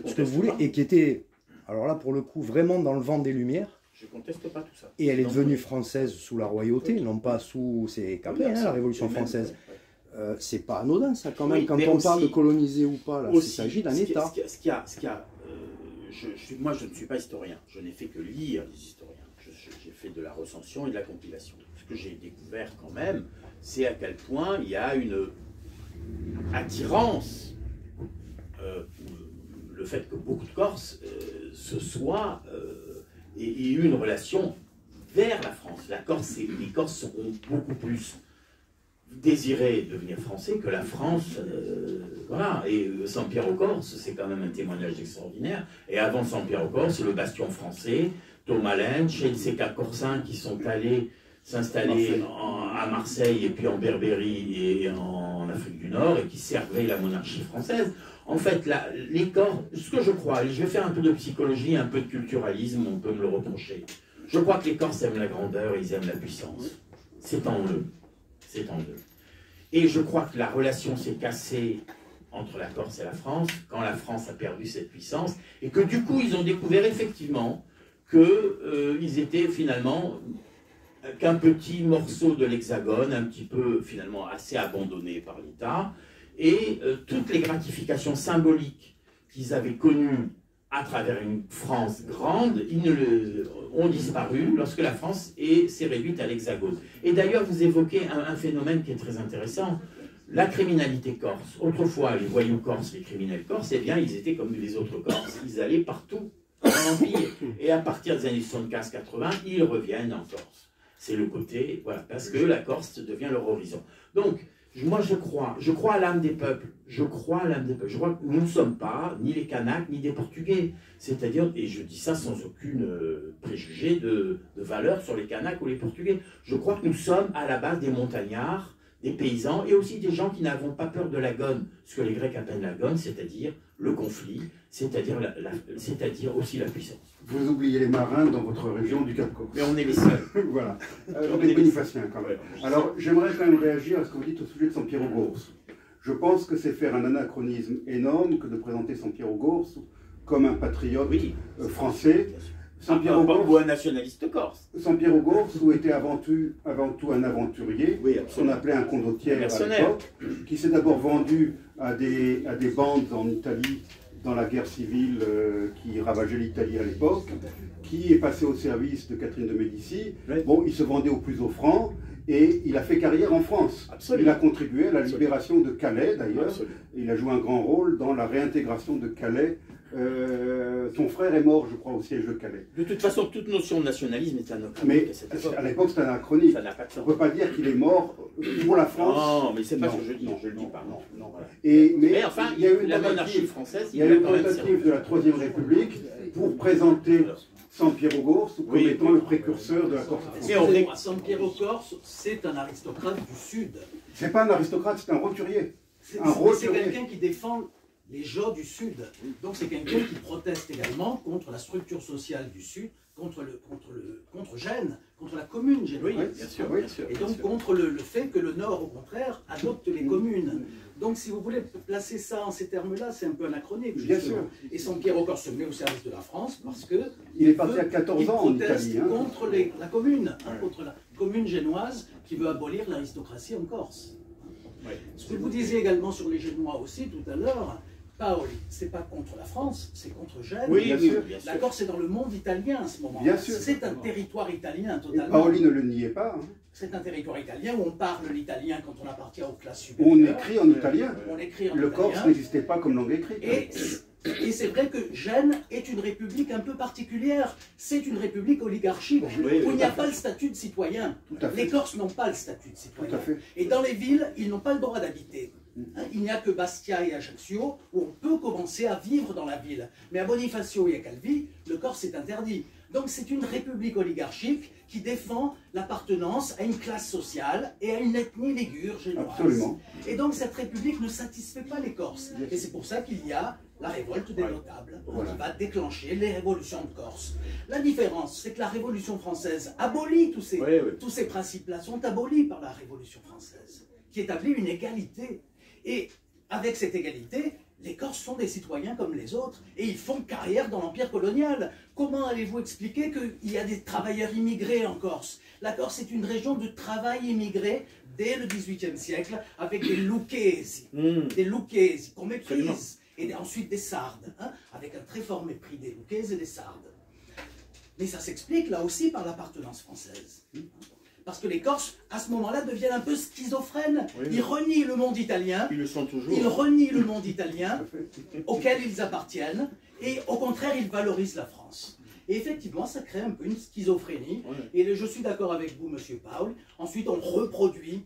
S5: ce que vous voulez, et qui était, alors là pour le coup, vraiment dans le vent des Lumières.
S4: Je ne conteste pas tout ça.
S5: Et elle est devenue française sous la royauté, non pas sous... C'est qu'après, la Révolution française. C'est pas anodin ça quand même, quand on parle de coloniser ou pas, là, il s'agit d'un État.
S4: Moi je ne suis pas historien, je n'ai fait que lire les historiens. J'ai fait de la recension et de la compilation. Ce que j'ai découvert quand même, c'est à quel point il y a une attirance, le fait que beaucoup de Corses aient eu une relation vers la France. Les Corses seront beaucoup plus désirés devenir français que la France. Voilà. Et Saint-Pierre-aux-Corses, c'est quand même un témoignage extraordinaire. Et avant Saint-Pierre-aux-Corses, le bastion français, Thomas Lynch et ces quatre Corsins qui sont allés s'installer à Marseille et puis en Berbérie et en Afrique du Nord et qui servaient la monarchie française. En fait, les Corses, ce que je crois, et je vais faire un peu de psychologie, un peu de culturalisme, on peut me le reprocher. Je crois que les Corses aiment la grandeur, ils aiment la puissance. C'est en eux. C'est en eux. Et je crois que la relation s'est cassée entre la Corse et la France, quand la France a perdu cette puissance, et que du coup, ils ont découvert effectivement qu'ils étaient finalement qu'un petit morceau de l'Hexagone, un petit peu finalement assez abandonné par l'État, et toutes les gratifications symboliques qu'ils avaient connues à travers une France grande, ont disparu lorsque la France s'est réduite à l'Hexagone. Et d'ailleurs, vous évoquez un phénomène qui est très intéressant, la criminalité corse. Autrefois, les voyous corses, les criminels corses, eh bien, ils étaient comme les autres Corses, ils allaient partout dans l'Empire. Et à partir des années 75-80, ils reviennent en Corse. C'est le côté, voilà, parce que la Corse devient leur horizon. Donc, moi je crois à l'âme des peuples, je crois à l'âme des peuples. Je crois que nous ne sommes pas ni les Kanaks ni des Portugais. C'est-à-dire, et je dis ça sans aucune préjugé de valeur sur les Kanaks ou les Portugais. Je crois que nous sommes à la base des montagnards, des paysans et aussi des gens qui n'avons pas peur de l'agone, ce que les Grecs appellent l'agone, c'est-à-dire le conflit, c'est-à-dire aussi la puissance.
S2: Vous oubliez les marins dans votre région du Cap-Corse.
S4: Mais on est les seuls.
S2: Voilà. On est bonifaciens quand même. Alors, j'aimerais quand même réagir à ce que vous dites au sujet de Saint-Pierre-aux-Gorses. Je pense que c'est faire un anachronisme énorme que de présenter Saint-Pierre-aux-Gorses comme un patriote français.
S4: Saint-Pierre-aux-Gorses, ou un nationaliste corse.
S2: Saint-Pierre-aux-Gorses, où était avant tout un aventurier, qu'on appelait un condottiere à l'époque, qui s'est d'abord vendu à des bandes en Italie dans la guerre civile qui ravageait l'Italie à l'époque, qui est passé au service de Catherine de Médicis. Bon, il se vendait au plus offrant, Et il a fait carrière en France.
S4: Absolument.
S2: Il a contribué à la
S4: Absolument.
S2: libération de Calais, d'ailleurs.
S4: Absolument.
S2: Il a joué un grand rôle dans la réintégration de Calais. Son frère est mort, je crois, au siège de Calais.
S4: De toute façon, toute notion de nationalisme est anachronique
S2: Mais
S4: à cette époque.
S2: à l'époque, c'est anachronique.
S4: Ça n'a pas de
S2: On
S4: sens.
S2: ne peut pas dire qu'il est mort pour la France.
S4: Non, mais c'est pas
S2: Non,
S4: ce que je dis,
S2: non,
S4: je le dis
S2: non,
S4: pas.
S2: non, non.
S4: Voilà.
S2: Mais
S4: enfin,
S2: il y a eu une
S4: la monarchie
S2: tentative,
S4: française,
S2: il y a eu une
S4: quand même
S2: tentative de la Troisième République pour présenter Sampiero Corse comme
S4: Oui,
S2: étant
S4: oui.
S2: le précurseur de la Corse
S4: Mais
S2: française.
S4: on-
S6: Excusez-moi, Sampiero Corse, c'est un aristocrate du Sud.
S2: C'est pas un aristocrate, c'est un roturier.
S6: C'est
S2: Un roturier.
S6: c'est quelqu'un qui défend les gens du Sud. Donc c'est quelqu'un qui proteste également contre la structure sociale du Sud, contre Gênes, contre la commune
S4: Oui,
S6: génoise.
S4: bien sûr,
S2: Oui.
S4: bien sûr.
S6: Et
S4: bien
S6: donc
S4: sûr.
S6: contre le fait que le Nord, au contraire, adopte les communes. Donc si vous voulez placer ça en ces termes-là, c'est un peu anachronique.
S2: Bien
S6: justement.
S2: sûr.
S6: Et Sampiero Corse se met au service de la France parce que
S2: Il est parti à 14
S6: il
S2: ans en
S6: proteste
S2: Italie. Hein.
S6: contre la commune, contre la commune génoise qui veut abolir l'aristocratie en Corse.
S4: Ouais.
S6: Ce que vous disiez également sur les Génois aussi tout à l'heure, Paoli, c'est pas contre la France, c'est contre Gênes.
S4: Oui,
S2: Bien
S4: oui,
S2: sûr.
S4: bien sûr.
S6: La Corse est dans le monde italien à ce moment-là.
S2: Bien sûr.
S6: C'est un territoire italien
S2: Et
S6: totalement.
S2: Paoli ne le niait pas. Hein.
S6: C'est un territoire italien où on parle l'italien quand on appartient aux classes supérieures.
S2: On écrit en italien.
S6: On écrit en
S2: Le
S6: italien.
S2: corse n'existait pas comme langue écrite.
S6: Et c'est vrai que Gênes est une république un peu particulière. C'est une république oligarchique
S4: Oui,
S6: où il n'y a
S2: tout à
S6: pas le statut de citoyen.
S2: Tout à fait.
S6: Les Corses n'ont pas le statut de
S2: Tout
S6: citoyen.
S2: à fait.
S6: Et dans les villes, ils n'ont pas le droit d'habiter. Hein, il n'y a que Bastia et Ajaccio où on peut commencer à vivre dans la ville. Mais à Bonifacio et à Calvi, le Corse est interdit. Donc c'est une république oligarchique qui défend l'appartenance à une classe sociale et à une ethnie ligure génoise.
S2: Absolument.
S6: Et donc cette république ne satisfait pas les Corses. Et c'est pour ça qu'il y a la révolte des notables,
S2: Voilà.
S6: qui va déclencher les révolutions de Corse. La différence, c'est que la Révolution française abolit tous ces,
S4: Oui, oui.
S6: tous ces principes-là, sont abolis par la Révolution française, qui établit une égalité. Et avec cette égalité, les Corses sont des citoyens comme les autres, et ils font carrière dans l'Empire colonial. Comment allez-vous expliquer qu'il y a des travailleurs immigrés en Corse? La Corse est une région de travail immigré dès le XVIIIe siècle, avec des lucchesi, qu'on
S4: Absolument.
S6: méprise, et ensuite des sardes, hein, avec un très fort mépris des lucchesi et des sardes. Mais ça s'explique là aussi par l'appartenance française. Parce que les Corses, à ce moment-là, deviennent un peu schizophrènes.
S4: Oui,
S6: Ils renient le monde italien,
S4: Ils le sont toujours.
S6: ils renient le monde italien auquel ils appartiennent, et au contraire, ils valorisent la France. Et effectivement, ça crée un peu une schizophrénie.
S4: Ouais.
S6: Et je suis d'accord avec vous, Monsieur Paul. Ensuite, on reproduit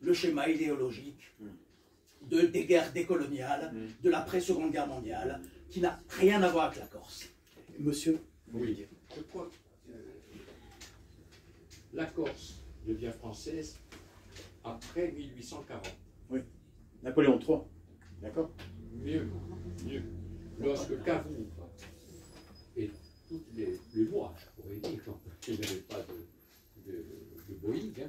S6: le schéma idéologique des guerres décoloniales, de l'après-seconde guerre mondiale, qui n'a rien à voir avec la Corse. Monsieur, vous voulez dire?
S7: Je crois que la Corse devient française après 1840.
S4: Napoléon III. D'accord.
S7: Mieux. Lorsque Cavour et toutes les lois, je pourrais dire, qu'il n'y avait pas de Boeing hein,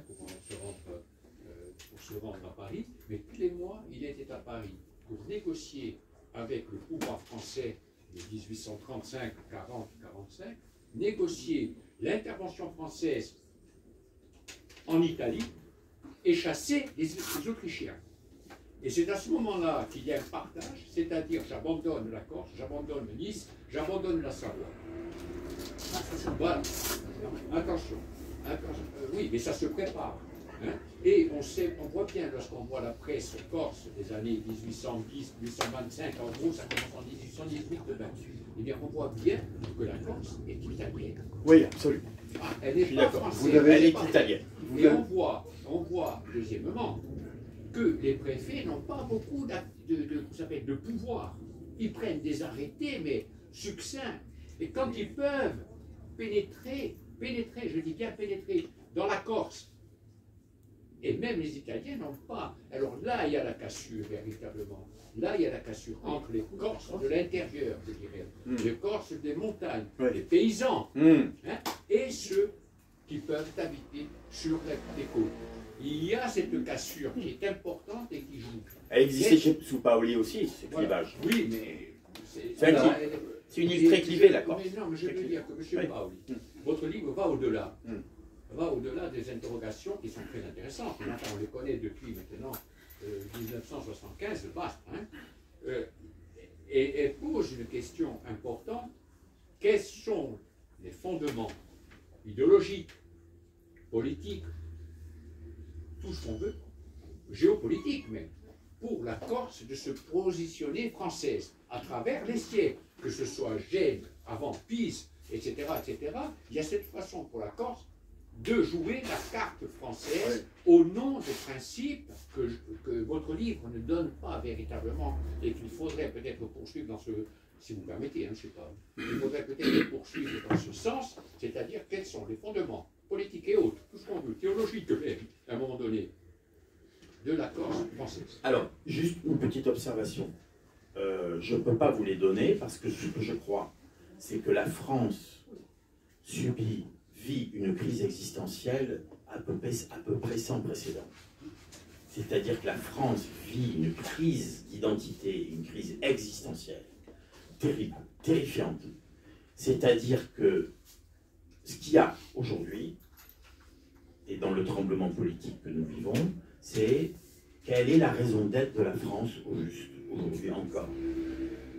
S7: pour se rendre à Paris, mais tous les mois, il était à Paris pour négocier avec le pouvoir français de 1835, 40, 45, négocier l'intervention française en Italie et chasser les Autrichiens. Et c'est à ce moment-là qu'il y a un partage, c'est-à-dire j'abandonne la Corse, j'abandonne Nice, j'abandonne la Savoie. Voilà. Attention. Oui, mais ça se prépare. Hein. Et on voit bien lorsqu'on voit la presse corse des années 1810, 1825, en gros ça commence en 1818 de 28. Eh bien on voit bien que la Corse est italienne.
S4: Oui, absolument.
S7: Elle est pas française.
S4: Elle est italienne.
S7: Et on voit, deuxièmement, que les préfets n'ont pas beaucoup de pouvoir. Ils prennent des arrêtés, mais succincts. Et quand ils peuvent pénétrer, je dis bien pénétrer, dans la Corse, et même les Italiens n'ont pas. Alors là, il y a la cassure, véritablement. Là, il y a la cassure entre les Corses de l'intérieur, je dirais, les Corses des montagnes, les paysans, hein, et ceux qui peuvent habiter sur les côtes. Il y a cette cassure qui est importante et qui joue.
S4: Elle existait sous Paoli aussi, ce clivage.
S7: Voilà. Oui, mais
S4: c'est une île très clivée, la Corse.
S7: Mais non, mais je veux dire que M. Paoli, votre livre va au-delà. Va au-delà des interrogations qui sont très intéressantes. Enfin, on les connaît depuis maintenant 1975, vaste. Hein, et elle pose une question importante. Quels sont les fondements idéologiques, politiques, tout ce qu'on veut, géopolitique même, pour la Corse de se positionner française à travers les siècles, que ce soit Gênes, avant Pise, etc., etc. Il y a cette façon pour la Corse de jouer la carte française au nom des principes que votre livre ne donne pas véritablement et qu'il faudrait peut-être poursuivre dans ce, si vous permettez, hein, je sais pas, il faudrait peut-être poursuivre dans ce sens, c'est-à-dire quels sont les fondements politiques et autres, tout ce qu'on veut, théologiques même, à un moment donné, de la Corse française.
S4: Alors, juste une petite observation. Je ne peux pas vous les donner parce que ce que je crois, c'est que la France vit une crise existentielle à peu près sans précédent. C'est-à-dire que la France vit une crise d'identité, une crise existentielle terrible, terrifiante. C'est-à-dire que ce qu'il y a aujourd'hui, et dans le tremblement politique que nous vivons, c'est quelle est la raison d'être de la France au juste, aujourd'hui encore.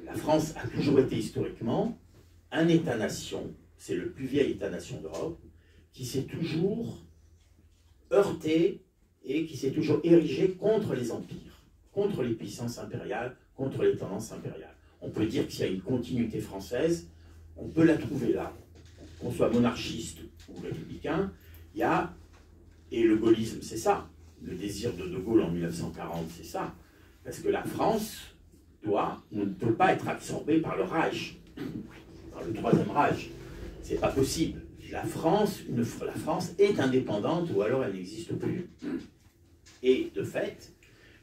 S4: La France a toujours été historiquement un État-nation, c'est le plus vieil État-nation d'Europe, qui s'est toujours heurté et qui s'est toujours érigé contre les empires, contre les puissances impériales, contre les tendances impériales. On peut dire qu'il y a une continuité française, on peut la trouver là, qu'on soit monarchiste ou républicain, il y a, et le gaullisme c'est ça, le désir de Gaulle en 1940 c'est ça, parce que la France ne peut pas être absorbée par le Reich, par le Troisième Reich, c'est pas possible. La France est indépendante ou alors elle n'existe plus. Et de fait,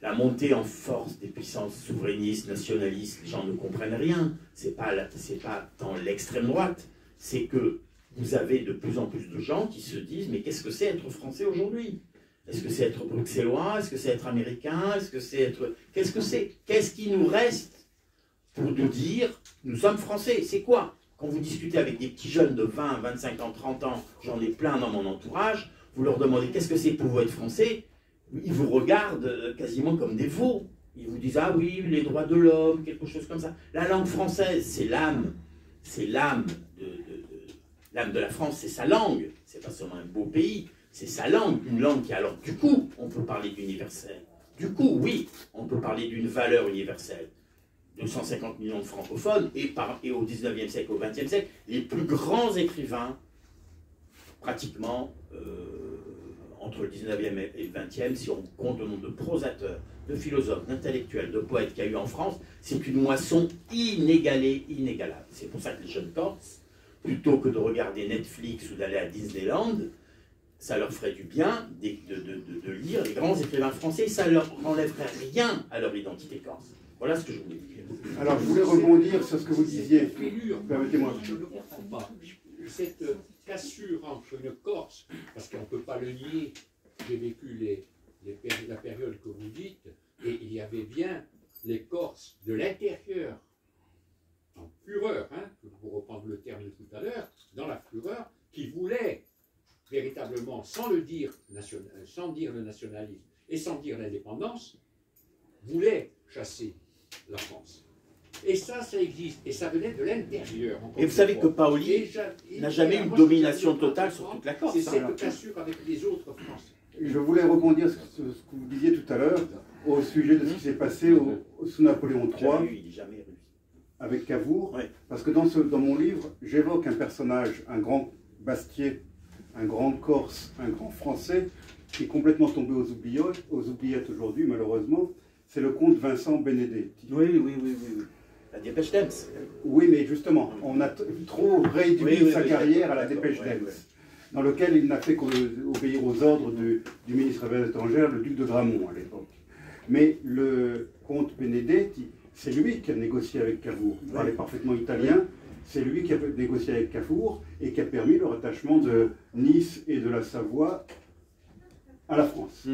S4: la montée en force des puissances souverainistes, nationalistes, les gens ne comprennent rien. C'est pas tant l'extrême droite, c'est que vous avez de plus en plus de gens qui se disent mais qu'est-ce que c'est être français aujourd'hui? Est-ce que c'est être bruxellois? Est-ce que c'est être américain? Est-ce que c'est être... Qu'est-ce que c'est? Qu'est-ce qui nous reste pour nous dire nous sommes français? C'est quoi? Quand vous discutez avec des petits jeunes de 20, 25 ans, 30 ans, j'en ai plein dans mon entourage, vous leur demandez qu'est-ce que c'est pour vous être français? Ils vous regardent quasiment comme des veaux. Ils vous disent ah oui, les droits de l'homme, quelque chose comme ça. La langue française, c'est l'âme de la France, c'est sa langue. C'est pas seulement un beau pays, c'est sa langue. Une langue qui, alors, du coup, on peut parler d'universel. Du coup, oui, on peut parler d'une valeur universelle. 250 millions de francophones, et au 19e siècle, au 20e siècle, les plus grands écrivains, pratiquement, entre le 19e et le 20e, si on compte le nombre de prosateurs, de philosophes, d'intellectuels, de poètes qu'il y a eu en France, c'est une moisson inégalée, inégalable. C'est pour ça que les jeunes Corses, plutôt que de regarder Netflix ou d'aller à Disneyland, ça leur ferait du bien de lire les grands écrivains français, ça ne leur enlèverait rien à leur identité corse. Voilà ce que je voulais dire.
S2: Alors, je voulais rebondir sur ce que vous disiez. Permettez-moi.
S7: Je ne comprends pas. Cette cassure entre une Corse, parce qu'on ne peut pas le nier, j'ai vécu la période que vous dites, et il y avait bien les Corses de l'intérieur, en fureur, hein, pour reprendre le terme de tout à l'heure, dans la fureur, qui voulaient véritablement, sans dire le nationalisme et sans dire l'indépendance, voulaient chasser la France. Et ça existe. Et ça venait de l'intérieur.
S4: Et vous savez que Paoli n'a jamais eu une domination totale sur toute la Corse.
S7: C'est cette cassure avec les autres Français.
S2: Je voulais rebondir sur ce que vous disiez tout à l'heure au sujet de ce qui s'est passé sous Napoléon III avec Cavour. Oui. Parce que dans mon livre, j'évoque un personnage, un grand Bastier, un grand Corse, un grand Français, qui est complètement tombé aux oubliettes aujourd'hui, malheureusement. C'est le comte Vincent Benedetti.
S4: Oui. La Dépêche d'Ems.
S2: Oui, mais justement, on a trop réduit sa carrière à la Dépêche d'Ems, dans lequel il n'a fait qu'obéir aux ordres du ministre des Affaires étrangères, le duc de Gramont, à l'époque. Mais le comte Benedetti, c'est lui qui a négocié avec Cavour. Il parlait parfaitement italien. C'est lui qui a négocié avec Cavour et qui a permis le rattachement de Nice et de la Savoie à la France.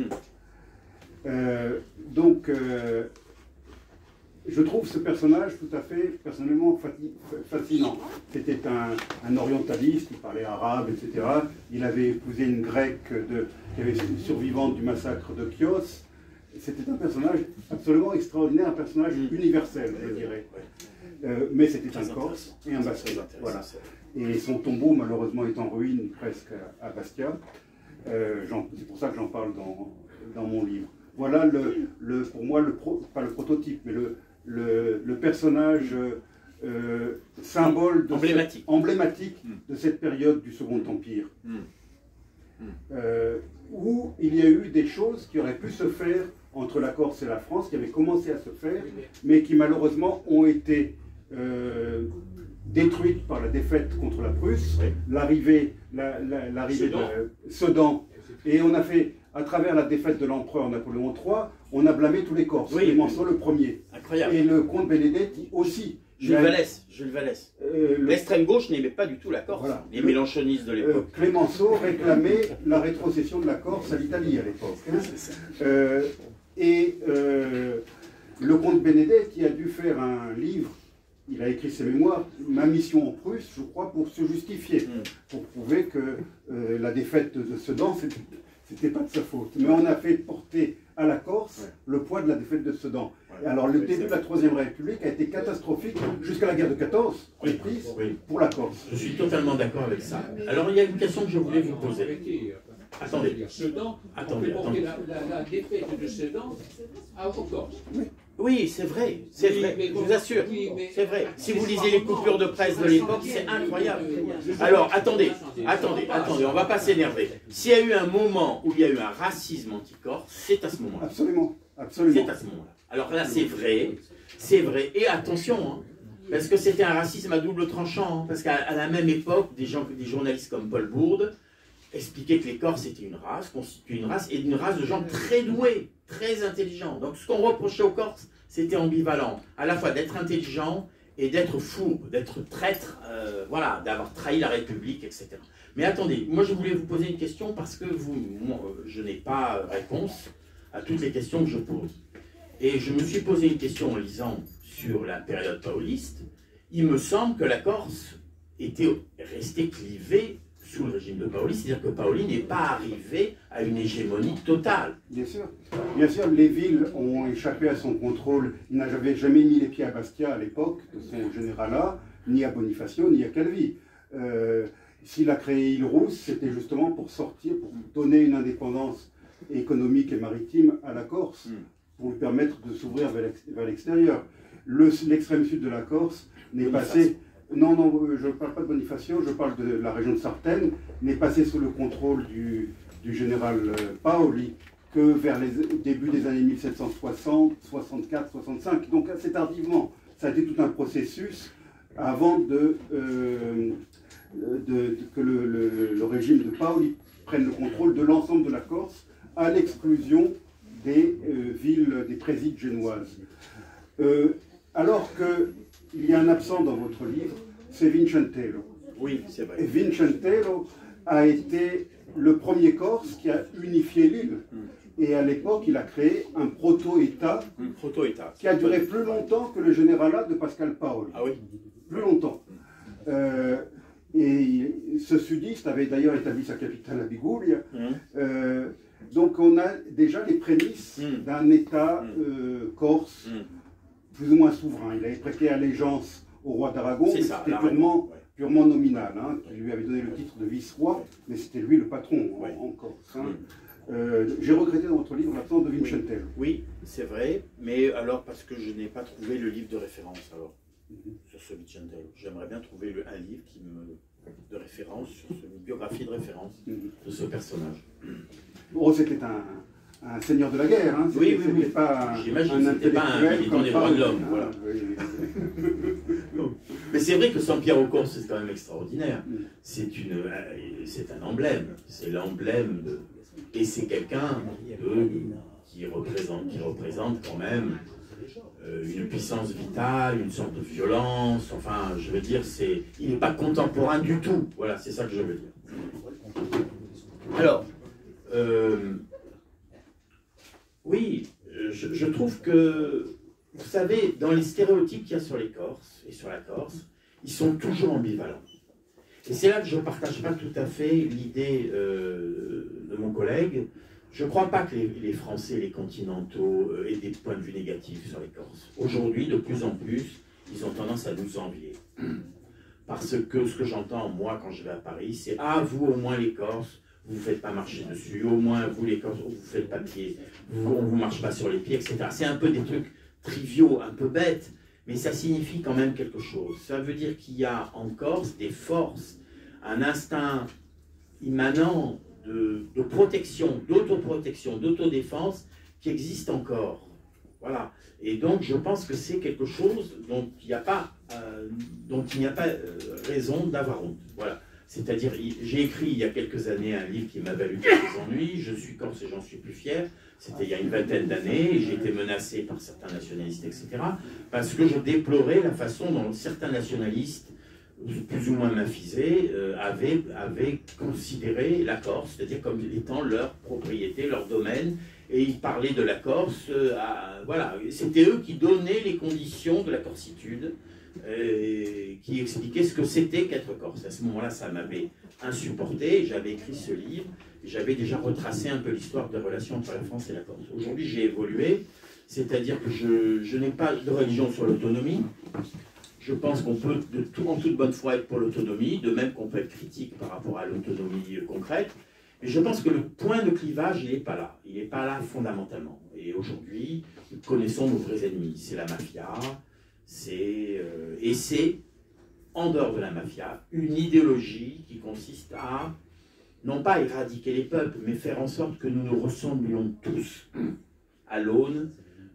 S2: Je trouve ce personnage tout à fait, personnellement, fascinant. C'était un orientaliste, il parlait arabe, etc. Il avait épousé une grecque qui avait une survivante du massacre de Chios. C'était un personnage absolument extraordinaire, un personnage universel, je dirais. Mais c'était un Corse et un Basque. Voilà. Et son tombeau, malheureusement, est en ruine presque à Bastia. C'est pour ça que j'en parle dans mon livre. Voilà pour moi, pas le prototype, mais le personnage symbole, emblématique de cette période du Second Empire. Où il y a eu des choses qui auraient pu se faire entre la Corse et la France, qui avaient commencé à se faire, mais qui malheureusement ont été détruites par la défaite contre la Prusse, l'arrivée de Sedan, et on a fait, à travers la défaite de l'empereur Napoléon III, on a blâmé tous les Corses, Clémenceau le premier, et le comte Benedetti aussi.
S4: Jules Vallès. L'extrême gauche n'aimait pas du tout la Corse, voilà. Les mélanchonistes de l'époque.
S2: Clémenceau réclamait la rétrocession de la Corse à l'Italie à l'époque. Le comte Benedetti a dû faire un livre, il a écrit ses mémoires, Ma mission en Prusse, je crois, pour se justifier, pour prouver que la défaite de Sedan, c'était pas de sa faute. Mais on a fait porter à la Corse le poids de la défaite de Sedan. Et alors le début de la Troisième République a été catastrophique jusqu'à la guerre de 14, pour la Corse.
S4: Je suis totalement d'accord avec ça. Alors il y a une question que je voulais vous poser. Attendez.
S7: Sedan, on peut porter la défaite de Sedan aux Corses.
S4: Oui, c'est vrai, je vous assure, c'est vrai. Si vous lisez les coupures de presse de l'époque, c'est incroyable. Alors, attendez, on va pas s'énerver. S'il y a eu un moment où il y a eu un racisme anti-corse, c'est à ce moment-là.
S2: Absolument.
S4: C'est à ce moment-là. Alors là, c'est vrai, et attention, parce que c'était un racisme à double tranchant, parce qu'à la même époque, des journalistes comme Paul Bourde expliquaient que les Corses étaient une race, constituaient une race, et une race de gens très doués, très intelligents. Donc ce qu'on reprochait aux Corses, c'était ambivalent, à la fois d'être intelligent et d'être fou, d'être traître, voilà, d'avoir trahi la République, etc. Mais attendez, moi je voulais vous poser une question parce que je n'ai pas réponse à toutes les questions que je pose. Et je me suis posé une question en lisant sur la période pauliste. Il me semble que la Corse était restée clivée sous le régime de Paoli, c'est-à-dire que Paoli n'est pas arrivé à une hégémonie totale.
S2: Bien sûr, les villes ont échappé à son contrôle. Il n'avait jamais mis les pieds à Bastia à l'époque de son généralat, ni à Bonifacio, ni à Calvi. S'il a créé Île-Rousse, c'était justement pour donner une indépendance économique et maritime à la Corse, pour lui permettre de s'ouvrir vers l'extérieur. L'extrême sud de la Corse n'est passé... Non, je ne parle pas de Bonifacio, je parle de la région de Sartène, n'est passé sous le contrôle du général Paoli que vers les débuts des années 1760, 64, 65. Donc assez tardivement. Ça a été tout un processus avant que le régime de Paoli prenne le contrôle de l'ensemble de la Corse, à l'exclusion des villes, des présides génoises. Alors qu'il y a un absent dans votre livre, c'est Vincentello.
S4: Oui, c'est vrai.
S2: Et Vincentello a été le premier Corse qui a unifié l'île. Et à l'époque, il a créé un proto-État qui a duré plus longtemps que le généralat de Pascal Paoli.
S4: Ah oui.
S2: Plus longtemps. Et ce sudiste avait d'ailleurs établi sa capitale à Biguglia. Donc on a déjà les prémices d'un État corse plus ou moins souverain. Il avait prêté allégeance au roi d'Aragon, mais c'était purement nominal, hein, qui lui avait donné le titre de vice-roi, mais c'était lui le patron en Corse. Hein. J'ai regretté dans votre livre l'absence de Vincentello.
S4: Oui, c'est vrai, mais alors parce que je n'ai pas trouvé le livre de référence alors, sur ce Vincentello. J'aimerais bien trouver un livre de référence, sur une biographie de référence de ce personnage.
S2: Oh, c'était un seigneur de la guerre, hein.
S4: Oui.
S2: J'imagine,
S4: c'était pas un militant des droits de l'homme. Voilà. Mais c'est vrai que Sampiero Corse, c'est quand même extraordinaire. C'est un emblème. C'est l'emblème de... Et c'est quelqu'un qui représente quand même une puissance vitale, une sorte de violence. Enfin, je veux dire, il n'est pas contemporain du tout. Voilà, c'est ça que je veux dire. Alors, oui, je trouve que, vous savez, dans les stéréotypes qu'il y a sur les Corses et sur la Corse, ils sont toujours ambivalents. Et c'est là que je ne partage pas tout à fait l'idée de mon collègue. Je ne crois pas que les Français, les continentaux, aient des points de vue négatifs sur les Corses. Aujourd'hui, de plus en plus, ils ont tendance à nous envier. Parce que ce que j'entends, moi, quand je vais à Paris, c'est « Ah, vous, au moins les Corses, vous ne faites pas marcher dessus, au moins vous les Corses, vous faites pas pied, on ne vous marche pas sur les pieds, etc. C'est un peu des trucs triviaux, un peu bêtes, mais ça signifie quand même quelque chose. Ça veut dire qu'il y a en Corse des forces, un instinct immanent de protection, d'autoprotection, d'autodéfense qui existe encore. Voilà. Et donc je pense que c'est quelque chose dont il n'y a pas, raison d'avoir honte. Voilà. C'est-à-dire, j'ai écrit il y a quelques années un livre qui m'a valu quelques ennuis, je suis corse et j'en suis plus fier, c'était il y a une vingtaine d'années, et j'ai été menacé par certains nationalistes, etc., parce que je déplorais la façon dont certains nationalistes, plus ou moins mafisés, avaient considéré la Corse, c'est-à-dire comme étant leur propriété, leur domaine, et ils parlaient de la Corse, voilà, c'était eux qui donnaient les conditions de la corsitude, qui expliquait ce que c'était qu'être corse. À ce moment-là, ça m'avait insupporté, j'avais écrit ce livre, j'avais déjà retracé un peu l'histoire des relations entre la France et la Corse. Aujourd'hui, j'ai évolué, c'est-à-dire que je n'ai pas de religion sur l'autonomie. Je pense qu'on peut, en toute bonne foi, être pour l'autonomie, de même qu'on peut être critique par rapport à l'autonomie concrète. Mais je pense que le point de clivage, il n'est pas là. Il n'est pas là fondamentalement. Et aujourd'hui, nous connaissons nos vrais ennemis. C'est la mafia, et c'est, en dehors de la mafia, une idéologie qui consiste à, non pas éradiquer les peuples, mais faire en sorte que nous nous ressemblions tous à l'aune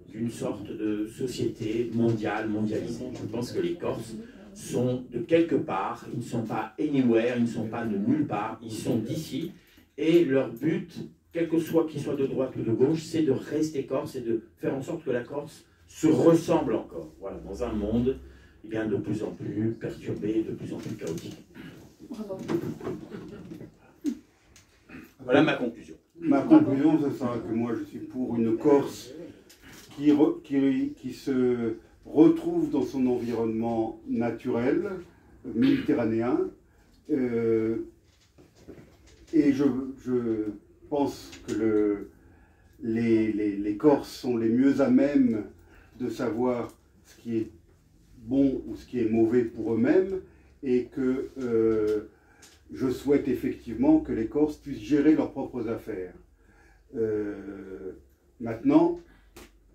S4: d'une sorte de société mondiale, mondialisée. Je pense que les Corses sont de quelque part, ils ne sont pas anywhere, ils ne sont pas de nulle part, ils sont d'ici, et leur but, quel que soit qu'ils soient de droite ou de gauche, c'est de rester Corse et de faire en sorte que la Corse se ressemble encore, voilà, dans un monde bien, de plus en plus perturbé, de plus en plus chaotique.
S8: Bravo.
S4: Voilà ma conclusion.
S2: Ma conclusion, c'est ça, que moi je suis pour une Corse qui se retrouve dans son environnement naturel, méditerranéen, et je pense que les Corses sont les mieux à même de savoir ce qui est bon ou ce qui est mauvais pour eux-mêmes, et que je souhaite effectivement que les Corses puissent gérer leurs propres affaires. Maintenant,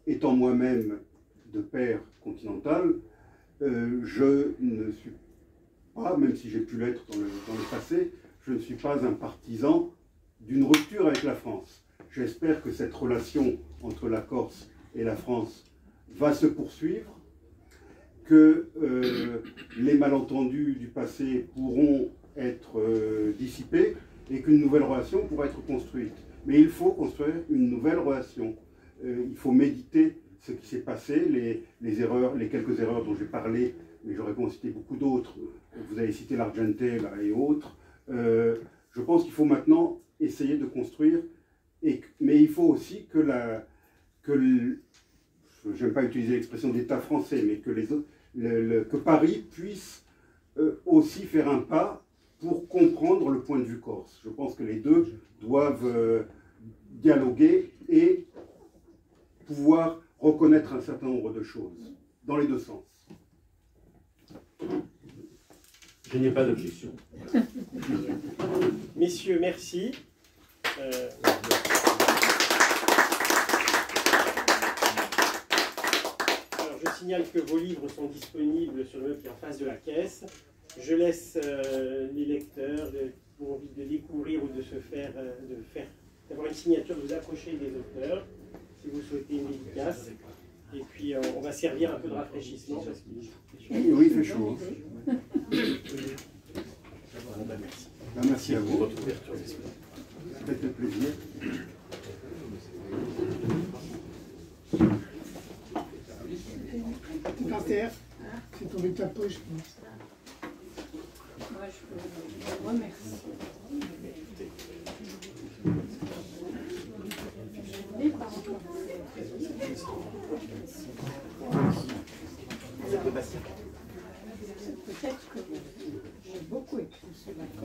S2: étant moi-même de père continental, je ne suis pas, même si j'ai pu l'être dans le passé, je ne suis pas un partisan d'une rupture avec la France. J'espère que cette relation entre la Corse et la France va se poursuivre, que les malentendus du passé pourront être dissipés et qu'une nouvelle relation pourra être construite. Mais il faut construire une nouvelle relation. Il faut méditer ce qui s'est passé, les erreurs, les quelques erreurs dont j'ai parlé, mais j'aurais pu en citer beaucoup d'autres. Vous avez cité l'Argentelle et autres. Je pense qu'il faut maintenant essayer de construire, mais il faut aussi que j'aime pas utiliser l'expression d'État français, mais que Paris puisse aussi faire un pas pour comprendre le point de vue corse. Je pense que les deux doivent dialoguer et pouvoir reconnaître un certain nombre de choses, dans les deux sens.
S4: Je n'ai pas d'objection.
S1: Messieurs, merci. Alors, je signale que vos livres sont disponibles sur le meuble qui est en face de la caisse. Je laisse les lecteurs qui ont envie de découvrir ou de d'avoir une signature, de vous approcher des auteurs, si vous souhaitez une dédicace. Et puis, on va servir un peu de rafraîchissement. Parce
S2: oui, il fait chaud.
S1: Merci.
S2: Merci à vous.
S4: Votre ouverture,
S2: Faites plaisir.
S8: C'est par terre. C'est tombé de ta poche, je pense.
S9: Moi, je vous remercie. Peut-être que j'ai beaucoup écrit.